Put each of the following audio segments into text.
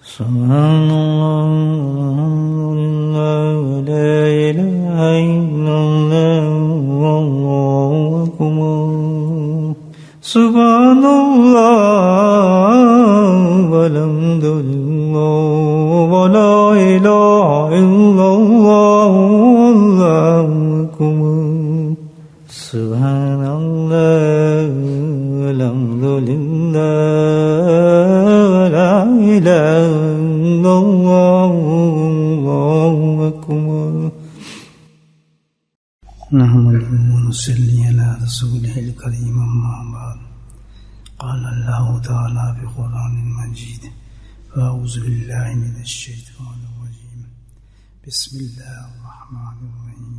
سبحان اللہ لا الہ الا اللہ واللہ اکبر سبحان اللہ والحمد للہ ولا الہ الا اللہ واللہ اکبر سبحان اللہ والحمد للہ ولا الہ الا اللہ واللہ اکبر نحمده ونصلي على رسوله الكريم أما بعد قال الله تعالى في القرآن المجيد أعوذ بالله من الشيطان الرجيم بسم الله الرحمن الرحيم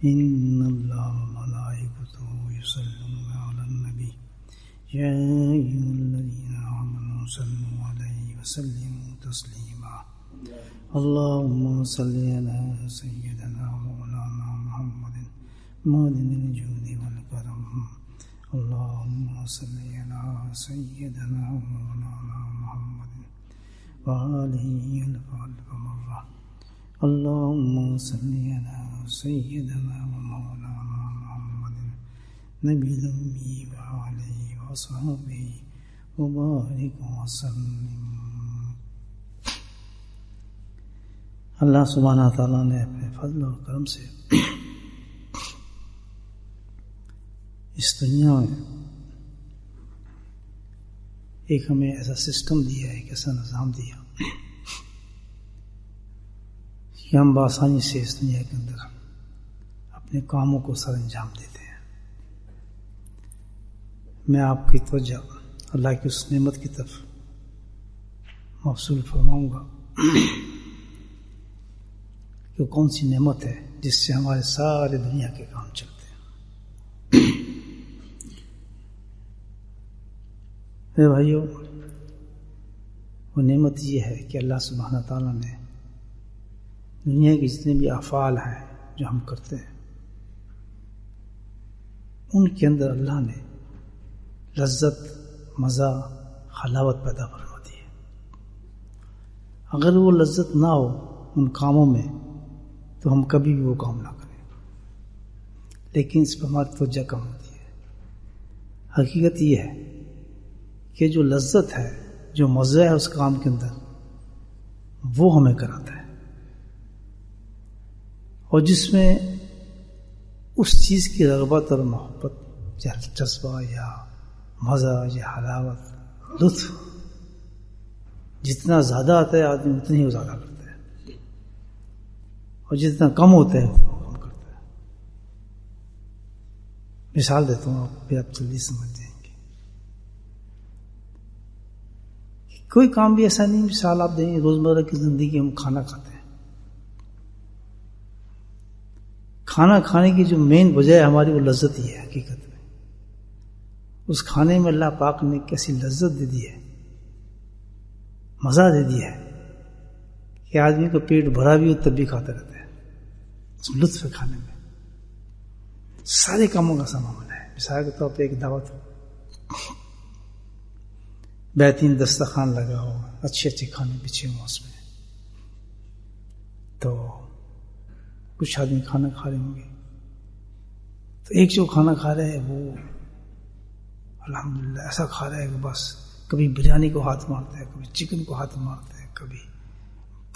إن الله وملائكته يصلون على النبي يا أيها الذين آمنوا صلوا عليه وسلموا تسليما اللهم صل على سيدنا مولانا محمد معدن الجود والكرم اللهم صل على سيدنا مولانا محمد وآله ألف مرة اللهم صل على سيدنا ومولانا محمد نبي الأمي وآله وصحبه وبارك وسلم. اللہ سبحانہ تعالیٰ نے اپنے فضل و کرم سے اس دنیا میں ایک ہمیں ایسا سسٹم دیا ہے، ایک ایسا نظام دیا کہ ہم بآسانی سے اس دنیا کے اندر اپنے کاموں کو سر انجام دیتے ہیں. میں آپ کی توجہ اللہ کی اس نعمت کی طرف مبذول فرماؤں گا کہ کون سی نعمت ہے جس سے ہمارے سارے دنیا کے کام چلتے ہیں. میرے بھائیو، وہ نعمت یہ ہے کہ اللہ سبحانہ تعالیٰ نے دنیا کے جتنے بھی افعال ہیں جو ہم کرتے ہیں ان کے اندر اللہ نے لذت، مزہ، حلاوت پیدا فرما دی ہے. اگر وہ لذت نہ ہو ان کاموں میں تو ہم کبھی بھی وہ کام نہ کریں، لیکن اس پر ہماری توجہ کم ہوتی ہے. حقیقت یہ ہے کہ جو لذت ہے، جو مزہ ہے اس کام کے اندر، وہ ہمیں کراتا ہے، اور جس میں اس چیز کی رغبت اور محبت یا جذبہ یا مزہ یا حلاوت، لطف جتنا زیادہ آتا ہے آدمی اتنا ہی وہ زیادہ کرتا ہے، اور جتنا کم ہوتا ہے اتنا کم کرتا ہے. مثال دیتا ہوں آپ، پھر آپ جلدی سمجھ جائیں گے. کوئی کام بھی ایسا نہیں، مثال آپ دیں گے روزمرہ کی زندگی ہم کھانا کھاتے ہیں. کھانا کھانے کی جو مین وجہ ہے ہماری وہ لذت ہی ہے. حقیقت میں اس کھانے میں اللہ پاک نے کیسی لذت دے دی ہے، مزہ دے دیا ہے کہ آدمی کو پیٹ بھرا بھی ہو تب بھی کھاتا رہتا ہے. اس لطف ہے کھانے میں، سارے کاموں کا سامان ہے. مثال کے طور پہ ایک دعوت ہو، بہترین دسترخوان لگا ہو، اچھے اچھے کھانے بچے ہوں اس میں، تو کچھ آدمی کھانا کھا رہے ہوں گے تو ایک جو کھانا کھا رہے ہے وہ الحمدللہ ایسا کھا رہا ہے کہ بس کبھی بریانی کو ہاتھ مارتا ہے، کبھی چکن کو ہاتھ مارتا ہے، کبھی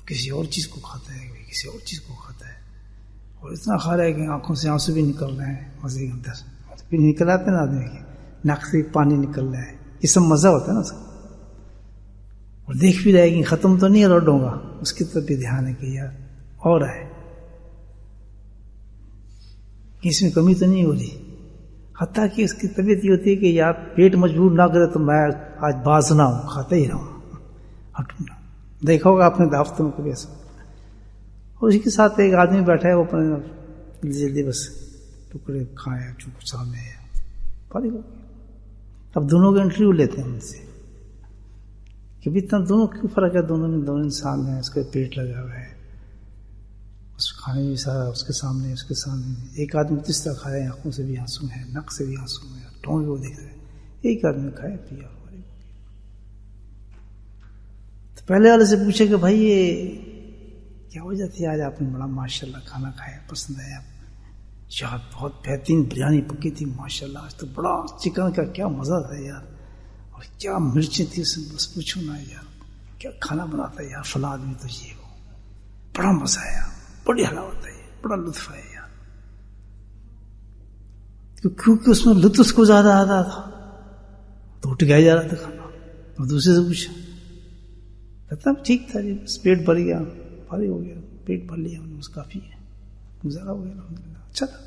کسی اور چیز کو کھاتا ہے، کبھی کسی اور چیز کو کھاتا ہے، اور اتنا کھا رہا ہے کہ آنکھوں سے آنسو بھی نکل رہے ہیں مزے کے اندر. پھر نکل آتے ہیں نا آدمی کے ناک سے پانی نکل رہا ہے. یہ سب مزہ ہوتا ہے نا اس کا، اور دیکھ بھی رہے گی ختم تو نہیں روڈوں گا، اس کی طرف بھی دھیان ہے کہ یار اور ہے، کہ اس میں کمی تو نہیں ہو رہی. حتیٰ کہ اس کی طبیعت یہ ہوتی ہے کہ یار پیٹ مجبور نہ کرے تو میں آج باز نہ ہوں، کھاتا ہی رہوں، ہٹوں نہ. دیکھا ہوگا آپ نے دعوتوں میں کبھی ایسا. اور اسی کے ساتھ ایک آدمی بیٹھا ہے، وہ اپنے جلدی جلدی بس ٹکڑے کھائے جو کچھ سامنے ہے فارغ ہو گیا. اب دونوں کا انٹرویو لیتے ہیں ان سے کہ بھی اتنا دونوں کیوں فرق ہے، دونوں میں دونوں انسان ہیں، اس کا پیٹ لگا ہوا ہے، اس کھانے بھی سارا اس کے سامنے. ایک آدمی جس طرح کھا رہے ہیں، آنکھوں سے بھی آنسو ہے، نک سے بھی آنسو ہے، ٹونگ بھی وہ دیکھ رہے ہیں. ایک آدمی کھائے پیا. پہلے والے سے پوچھے کہ بھائی یہ کیا وجہ تھی آج آپ نے بڑا ماشاءاللہ کھانا کھایا، پسند آیا؟ یار بہت بہترین بریانی پکی تھی ماشاءاللہ، آج تو بڑا چکن کا کیا مزہ تھا یار، اور کیا مرچیں تھی اس میں، بس پوچھو نا یار، کیا کھانا بناتا ہے یار فلاں آدمی، تو یہ ہو بڑا مزہ آیا، بڑی حلاوت ہے، بڑا لطف ہے یار، کیونکہ اس میں لطف اس کو زیادہ آتا تھا تو اٹھ گیا جا رہا تھا کھانا. اور دوسرے سے پوچھا، کہتا ٹھیک تھا جی، بس پیٹ بھر گیا، فارغ ہو گیا، پیٹ بھر لیا ہم نے، بس کافی ہے، گزارا ہو گیا الحمدللہ، اچھا تھا.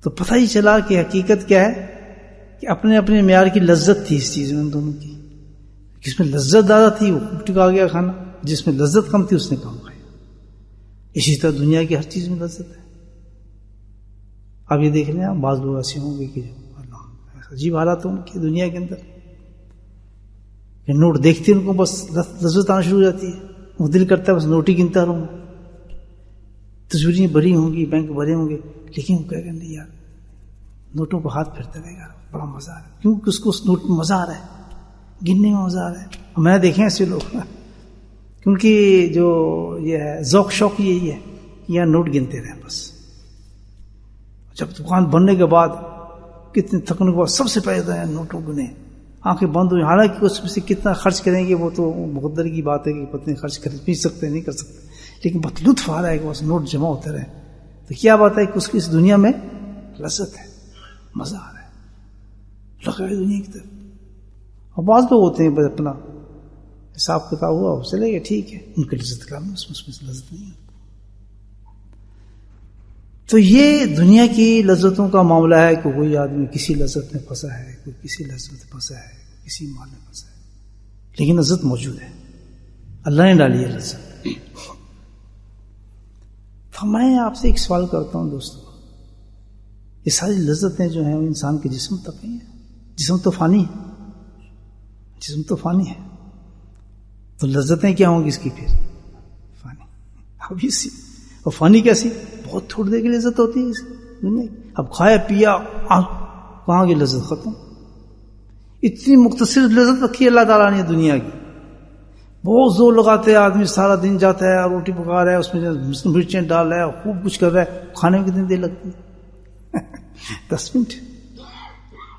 تو پتہ ہی چلا کہ حقیقت کیا ہے کہ اپنے اپنے معیار کی لذت تھی اس چیز میں ان دونوں کی. جس میں لذت زیادہ تھی وہ ٹکا گیا کھانا، جس میں لذت کم تھی اس نے کم کھایا. اسی طرح دنیا کی ہر چیز میں لذت ہے. آپ یہ دیکھ لیں، بعض لوگ ایسے ہوں گے کہ عجیب حالات ہوں کہ دنیا کے اندر کہ نوٹ دیکھتے ان کو بس لذت آنا شروع ہو جاتی ہے، وہ دل کرتا ہے بس نوٹ ہی گنتا رہوں، تصویریں بھری ہوں گی، بینک بھرے ہوں گے، لیکن وہ کہے گا نہیں یار نوٹوں کو ہاتھ پھیرتا رہے گا، بڑا مزہ آ رہا ہے، کیونکہ اس کو اس نوٹ میں مزہ آ رہا ہے، گننے میں مزہ آ رہا ہے. میں نے دیکھے ایسے لوگ، کیونکہ جو یہ ہے ذوق شوق یہی ہے کہ یہاں نوٹ گنتے رہیں بس. جب دکان بننے کے بعد کتنے تھکنے کے بعد سب سے پہلے نوٹوں گنے، آنکھیں بند ہوئی، حالانکہ اس میں سے کتنا خرچ کریں گے وہ تو مقدر کی بات ہے کہ پتہ خرچ کر بھی سکتے نہیں کر سکتے، لیکن بہت لطف آ رہا ہے کہ بس نوٹ جمع ہوتے رہے. تو کیا بات ہے کہ اس کی اس دنیا میں لذت ہے، مزہ آ رہا ہے، لگا ہے دنیا کی طرف. اور بعض لوگ ہوتے ہیں بس اپنا حساب کتاب ہوا چلے گا ٹھیک ہے، ان کی لذت کا اس میں لذت نہیں ہے. تو یہ دنیا کی لذتوں کا معاملہ ہے کہ کوئی آدمی کسی لذت میں پھنسا ہے، کوئی کسی لذت میں پھنسا ہے، کسی مال میں پھنسا ہے، لیکن لذت موجود ہے، اللہ نے ڈالی ہے لذت. تو میں آپ سے ایک سوال کرتا ہوں دوستو، یہ ساری لذتیں جو ہیں وہ انسان کے جسم تک ہی ہیں. جسم تو فانی ہے، جسم تو فانی ہے، تو لذتیں کیا ہوں گی اس کی پھر؟ فانی. اب اسی اور فانی کیسی؟ بہت تھوڑی دیر کی لذت ہوتی ہے اس دنیا کی. اب کھایا پیا کہاں کی لذت ختم. اتنی مختصر لذت رکھی اللہ تعالیٰ نے دنیا کی. بہت زور لگاتے ہیں آدمی، سارا دن جاتا ہے روٹی پکا رہا ہے، اس میں مرچیں ڈال رہا ہے، خوب کچھ کر رہا ہے، کھانے میں کتنی دیر لگتی ہے؟ 10 منٹ.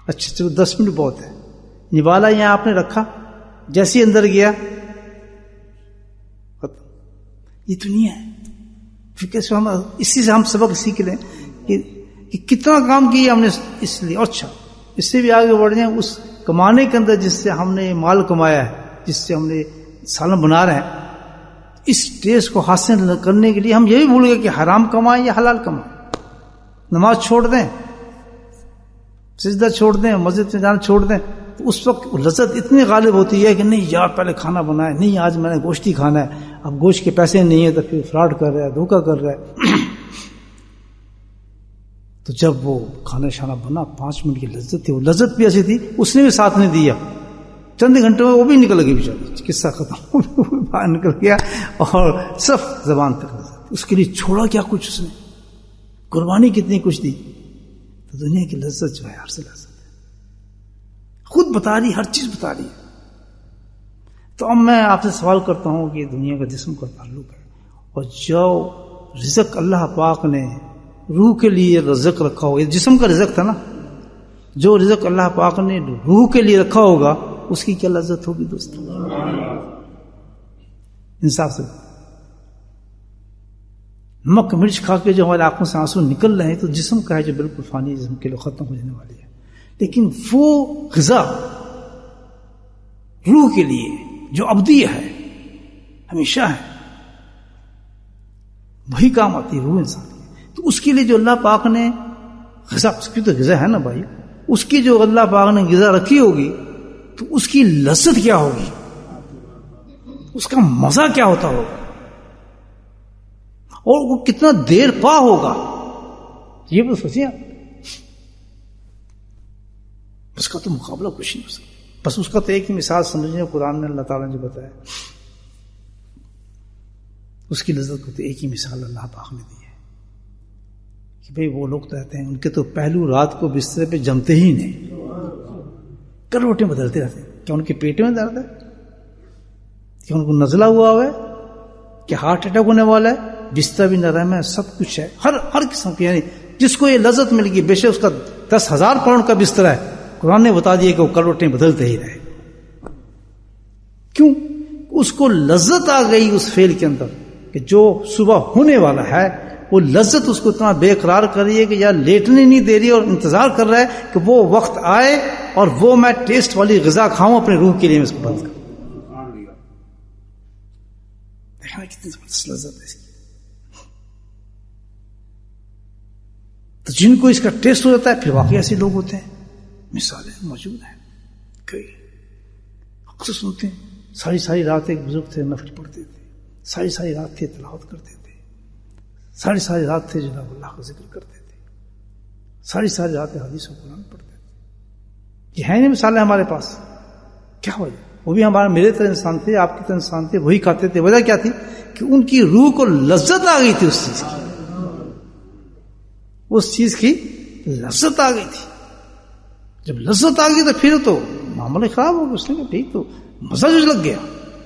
اچھا چلو 10 منٹ بہت ہے. نوالا یہاں آپ نے رکھا، جیسے ہی اندر گیا ختم. یہ دنیا ہے. پھر ہم اسی سے ہم سبق سیکھ لیں کہ کتنا کام کیا ہم نے اس لیے. اچھا اس سے بھی آگے بڑھ جائیں، اس کمانے کے اندر جس سے ہم نے مال کمایا ہے، جس سے ہم نے سالن بنا رہے ہیں، اس ٹیسٹ کو حاصل کرنے کے لیے ہم یہی بھول گئے کہ حرام کمائیں یا حلال کمائیں. نماز چھوڑ دیں، سجدہ چھوڑ دیں، مسجد میں جانا چھوڑ دیں، تو اس وقت لذت اتنی غالب ہوتی ہے کہ نہیں یار پہلے کھانا بنائے، نہیں آج میں نے گوشت ہی کھانا ہے. اب گوشت کے پیسے نہیں ہیں تو پھر فراڈ کر رہا ہے، دھوکہ کر رہا ہے. تو جب وہ کھانا شانا بنا، 5 منٹ کی لذت تھی، وہ لذت بھی ایسی تھی اس نے بھی ساتھ نہیں دیا، چند گھنٹوں میں وہ بھی نکل گئی بیچارہ، قصہ ختم، باہر نکل گیا اور صرف زبان تک لذت. اس کے لیے چھوڑا کیا کچھ، اس نے قربانی کتنی کچھ دی. تو دنیا کی لذت جو ہے ہر سے لذت ہے، خود بتا رہی، ہر چیز بتا رہی ہے. تو اب میں آپ سے سوال کرتا ہوں کہ دنیا کا جسم کا تعلق ہے، اور جو رزق اللہ پاک نے روح کے لیے رزق رکھا ہوگا، جسم کا رزق تھا نا، جو رزق اللہ پاک نے روح کے لیے رکھا ہوگا اس کی کیا لذت ہوگی دوستو؟ انصاف سے نمک مرچ کھا کے جو ہمارے آنکھوں سے آنسو نکل رہے ہیں تو جسم کا ہے جو بالکل فانی، جسم کے لیے ختم ہو جانے والی ہے. لیکن وہ غذا روح کے لیے جو ابدی ہے، ہمیشہ ہے، وہی کام آتی ہے روح انسان کی. تو اس کے لیے جو اللہ پاک نے غذا، اس کی تو غذا ہے نا بھائی، اس کی جو اللہ پاک نے غذا رکھی ہوگی تو اس کی لذت کیا ہوگی، اس کا مزہ کیا ہوتا ہوگا، اور وہ کتنا دیر پا ہوگا، یہ بھی سوچیں آپ. اس کا تو مقابلہ کچھ نہیں ہو سکتا. بس اس کا تو ایک ہی مثال سمجھیں، قرآن میں اللہ تعالیٰ نے جو بتایا اس کی لذت کو تو ایک ہی مثال اللہ پاک نے دی ہے کہ بھئی وہ لوگ کہتے ہیں ان کے تو پہلو رات کو بستر پہ جمتے ہی نہیں، کروٹیں بدلتے رہتے ہیں. کیا ان کے پیٹ میں درد ہے؟ کہ ان کو نزلہ ہوا ہے کہ ہارٹ اٹیک ہونے والا ہے, بستر بھی نرم ہے, سب کچھ ہے, ہر قسم کی, یعنی جس کو یہ لذت مل گئی, بے شک اس کا 10,000 پاؤنڈ کا بستر ہے, قرآن نے بتا دیا کہ وہ کروٹیں بدلتے ہی رہے. کیوں؟ اس کو لذت آ گئی اس فعل کے اندر کہ جو صبح ہونے والا ہے وہ لذت اس کو اتنا بے قرار کر رہی ہے کہ یار لیٹنے نہیں دے رہی اور انتظار کر رہا ہے کہ وہ وقت آئے اور وہ میں ٹیسٹ والی غذا کھاؤں اپنے روح کے لیے, میں اس کو بند کروں. دیکھنا کتنی زبردست لذت ہے اس کی. تو جن کو اس کا ٹیسٹ ہو جاتا ہے پھر واقعی ایسے لوگ ہوتے ہیں, مثالیں موجود ہیں کئی. اکثر سنتے ہیں ساری رات ایک بزرگ تھے نفل پڑھتے تھے, ساری رات تھے تلاوت کرتے تھے, ساری رات تھے جناب اللہ کا ذکر کرتے تھے, ساری رات حدیث و قرآن پڑھتے تھے. یہ ہے نہیں مثالیں ہمارے پاس. کیا وجہ؟ وہ بھی ہمارے میرے طرح انسان تھے, آپ کی طرح انسان تھے, وہی کھاتے تھے. وجہ کیا تھی کہ ان کی روح کو لذت آ گئی تھی اس چیز کی لذت آ گئی تھی. جب لذت آ گئی تو پھر تو معاملہ خراب ہو گیا. اس نے کہا ٹھیک تو مزہ جو لگ گیا,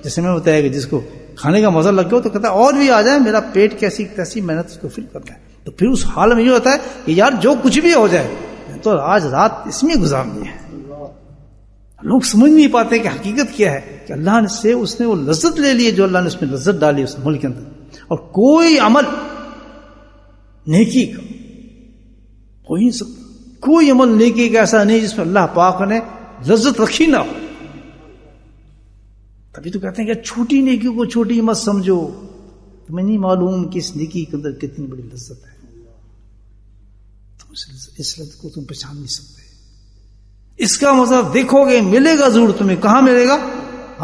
جیسے میں بتایا کہ جس کو کھانے کا مزہ لگ گیا تو کہتا ہے اور بھی آ جائے, میرا پیٹ کیسی تیسی محنت اس کو فل کرنا ہے. تو پھر اس حال میں یہ ہوتا ہے کہ یار جو کچھ بھی ہو جائے تو آج رات اس میں گزارنی ہے. لوگ سمجھ نہیں پاتے کہ حقیقت کیا ہے کہ اللہ نے سے اس نے وہ لذت لے لی, جو اللہ نے اس میں لذت ڈالی اس ملک کے اندر. اور کوئی عمل نیکی کا ہو ہی نہیں سکتا, کوئی عمل نیکی کا ایسا نہیں جس میں اللہ پاک نے لذت رکھی نہ ہو. تبھی تو کہتے ہیں کہ چھوٹی نیکی کو چھوٹی مت سمجھو, تمہیں نہیں معلوم کہ اس نیکی کے اندر کتنی بڑی لذت ہے. تم اس لذت کو تم پہچان نہیں سکتے. اس کا مزہ دیکھو گے, ملے گا ضرور تمہیں. کہاں ملے گا؟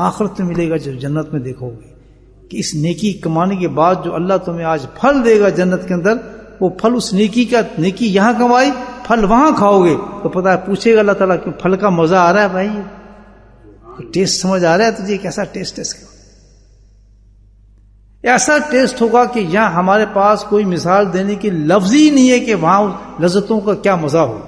آخرت میں ملے گا, جب جنت میں دیکھو گے کہ اس نیکی کمانے کے بعد جو اللہ تمہیں آج پھل دے گا جنت کے اندر, وہ پھل اس نیکی یہاں کمائی, پھل وہاں کھاؤ گے تو پتہ ہے پوچھے گا اللہ تعالیٰ کہ پھل کا مزہ آ رہا ہے بھائی, ٹیسٹ سمجھ آ رہا ہے تجھے کیسا ٹیسٹ ہے اس کا؟ ایسا ٹیسٹ ہوگا کہ یہاں ہمارے پاس کوئی مثال دینے کی لفظ ہی نہیں ہے کہ وہاں لذتوں کا کیا مزہ ہو.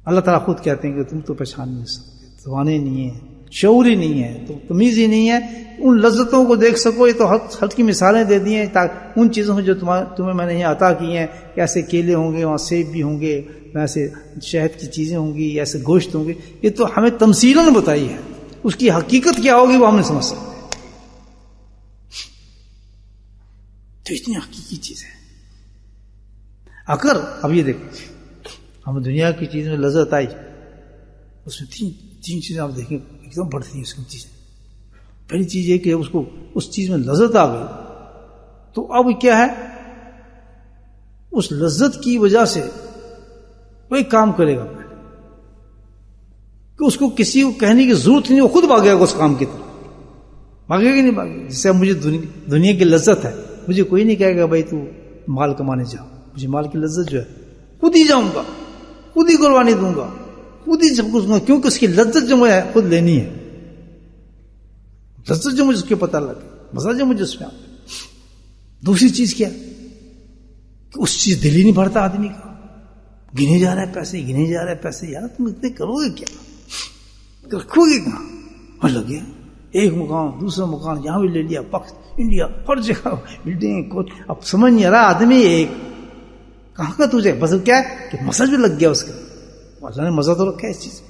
اللہ تعالیٰ خود کہتے ہیں کہ تم تو پہچان نہیں سکتے, زبانیں نہیں ہیں, شعور ہی نہیں ہے, تو تمیز ہی نہیں ہے ان لذتوں کو دیکھ سکو. یہ تو ہلکی مثالیں دے دی ہیں ان چیزوں جو تمہیں میں نے یہاں عطا کی ہیں, کہ ایسے کیلے ہوں گے, وہاں سیب بھی ہوں گے, ایسے شہد کی چیزیں ہوں گی, ایسے گوشت ہوں گے. یہ تو ہمیں تمثیلاً بتائی ہے, اس کی حقیقت کیا ہوگی وہ ہم نہیں سمجھ سکتے. تو اتنی حقیقی چیز ہے. اگر اب یہ دیکھیں ہم دنیا کی چیز میں لذت آئی, اس میں تین چیزیں آپ دیکھیں ایک دم بڑھتی ہیں اس کی چیزیں. پہلی چیز یہ کہ اس کو اس چیز میں لذت آ گئی تو اب کیا ہے, اس لذت کی وجہ سے وہ ایک کام کرے گا کہ اس کو کسی کو کہنے کی ضرورت نہیں, وہ خود بھاگے گا اس کام کی طرف. بھاگے گا نہیں بھاگے گا. جیسے مجھے دنیا کی لذت ہے, مجھے کوئی نہیں کہے گا بھائی تو مال کمانے جاؤ. مجھے مال کی لذت جو ہے خود ہی جاؤں گا, خود ہی قربانی دوں گا, خود ہی سب کچھ دوں گا, کیونکہ اس کی لذت جو مجھے خود لینی ہے. لذت جو مجھے اس کے پتہ لگے, مزہ جو مجھے اس میں آتا. دوسری چیز کیا کہ اس چیز دل ہی نہیں بھرتا آدمی کا, گنے جا رہا ہے پیسے, یار تم اتنے کرو گے کیا, رکھو گے کہاں؟ اور لگے ایک مکان دوسرا مکان, یہاں بھی لے لیا, انڈیا ہر جگہ بلڈنگ. اب سمجھ نہیں آ رہا آدمی ایک کہاں کا تجھے, بس کیا ہے کہ مزہ جو لگ گیا اس کا. اللہ نے مزہ تو رکھا ہے اس چیز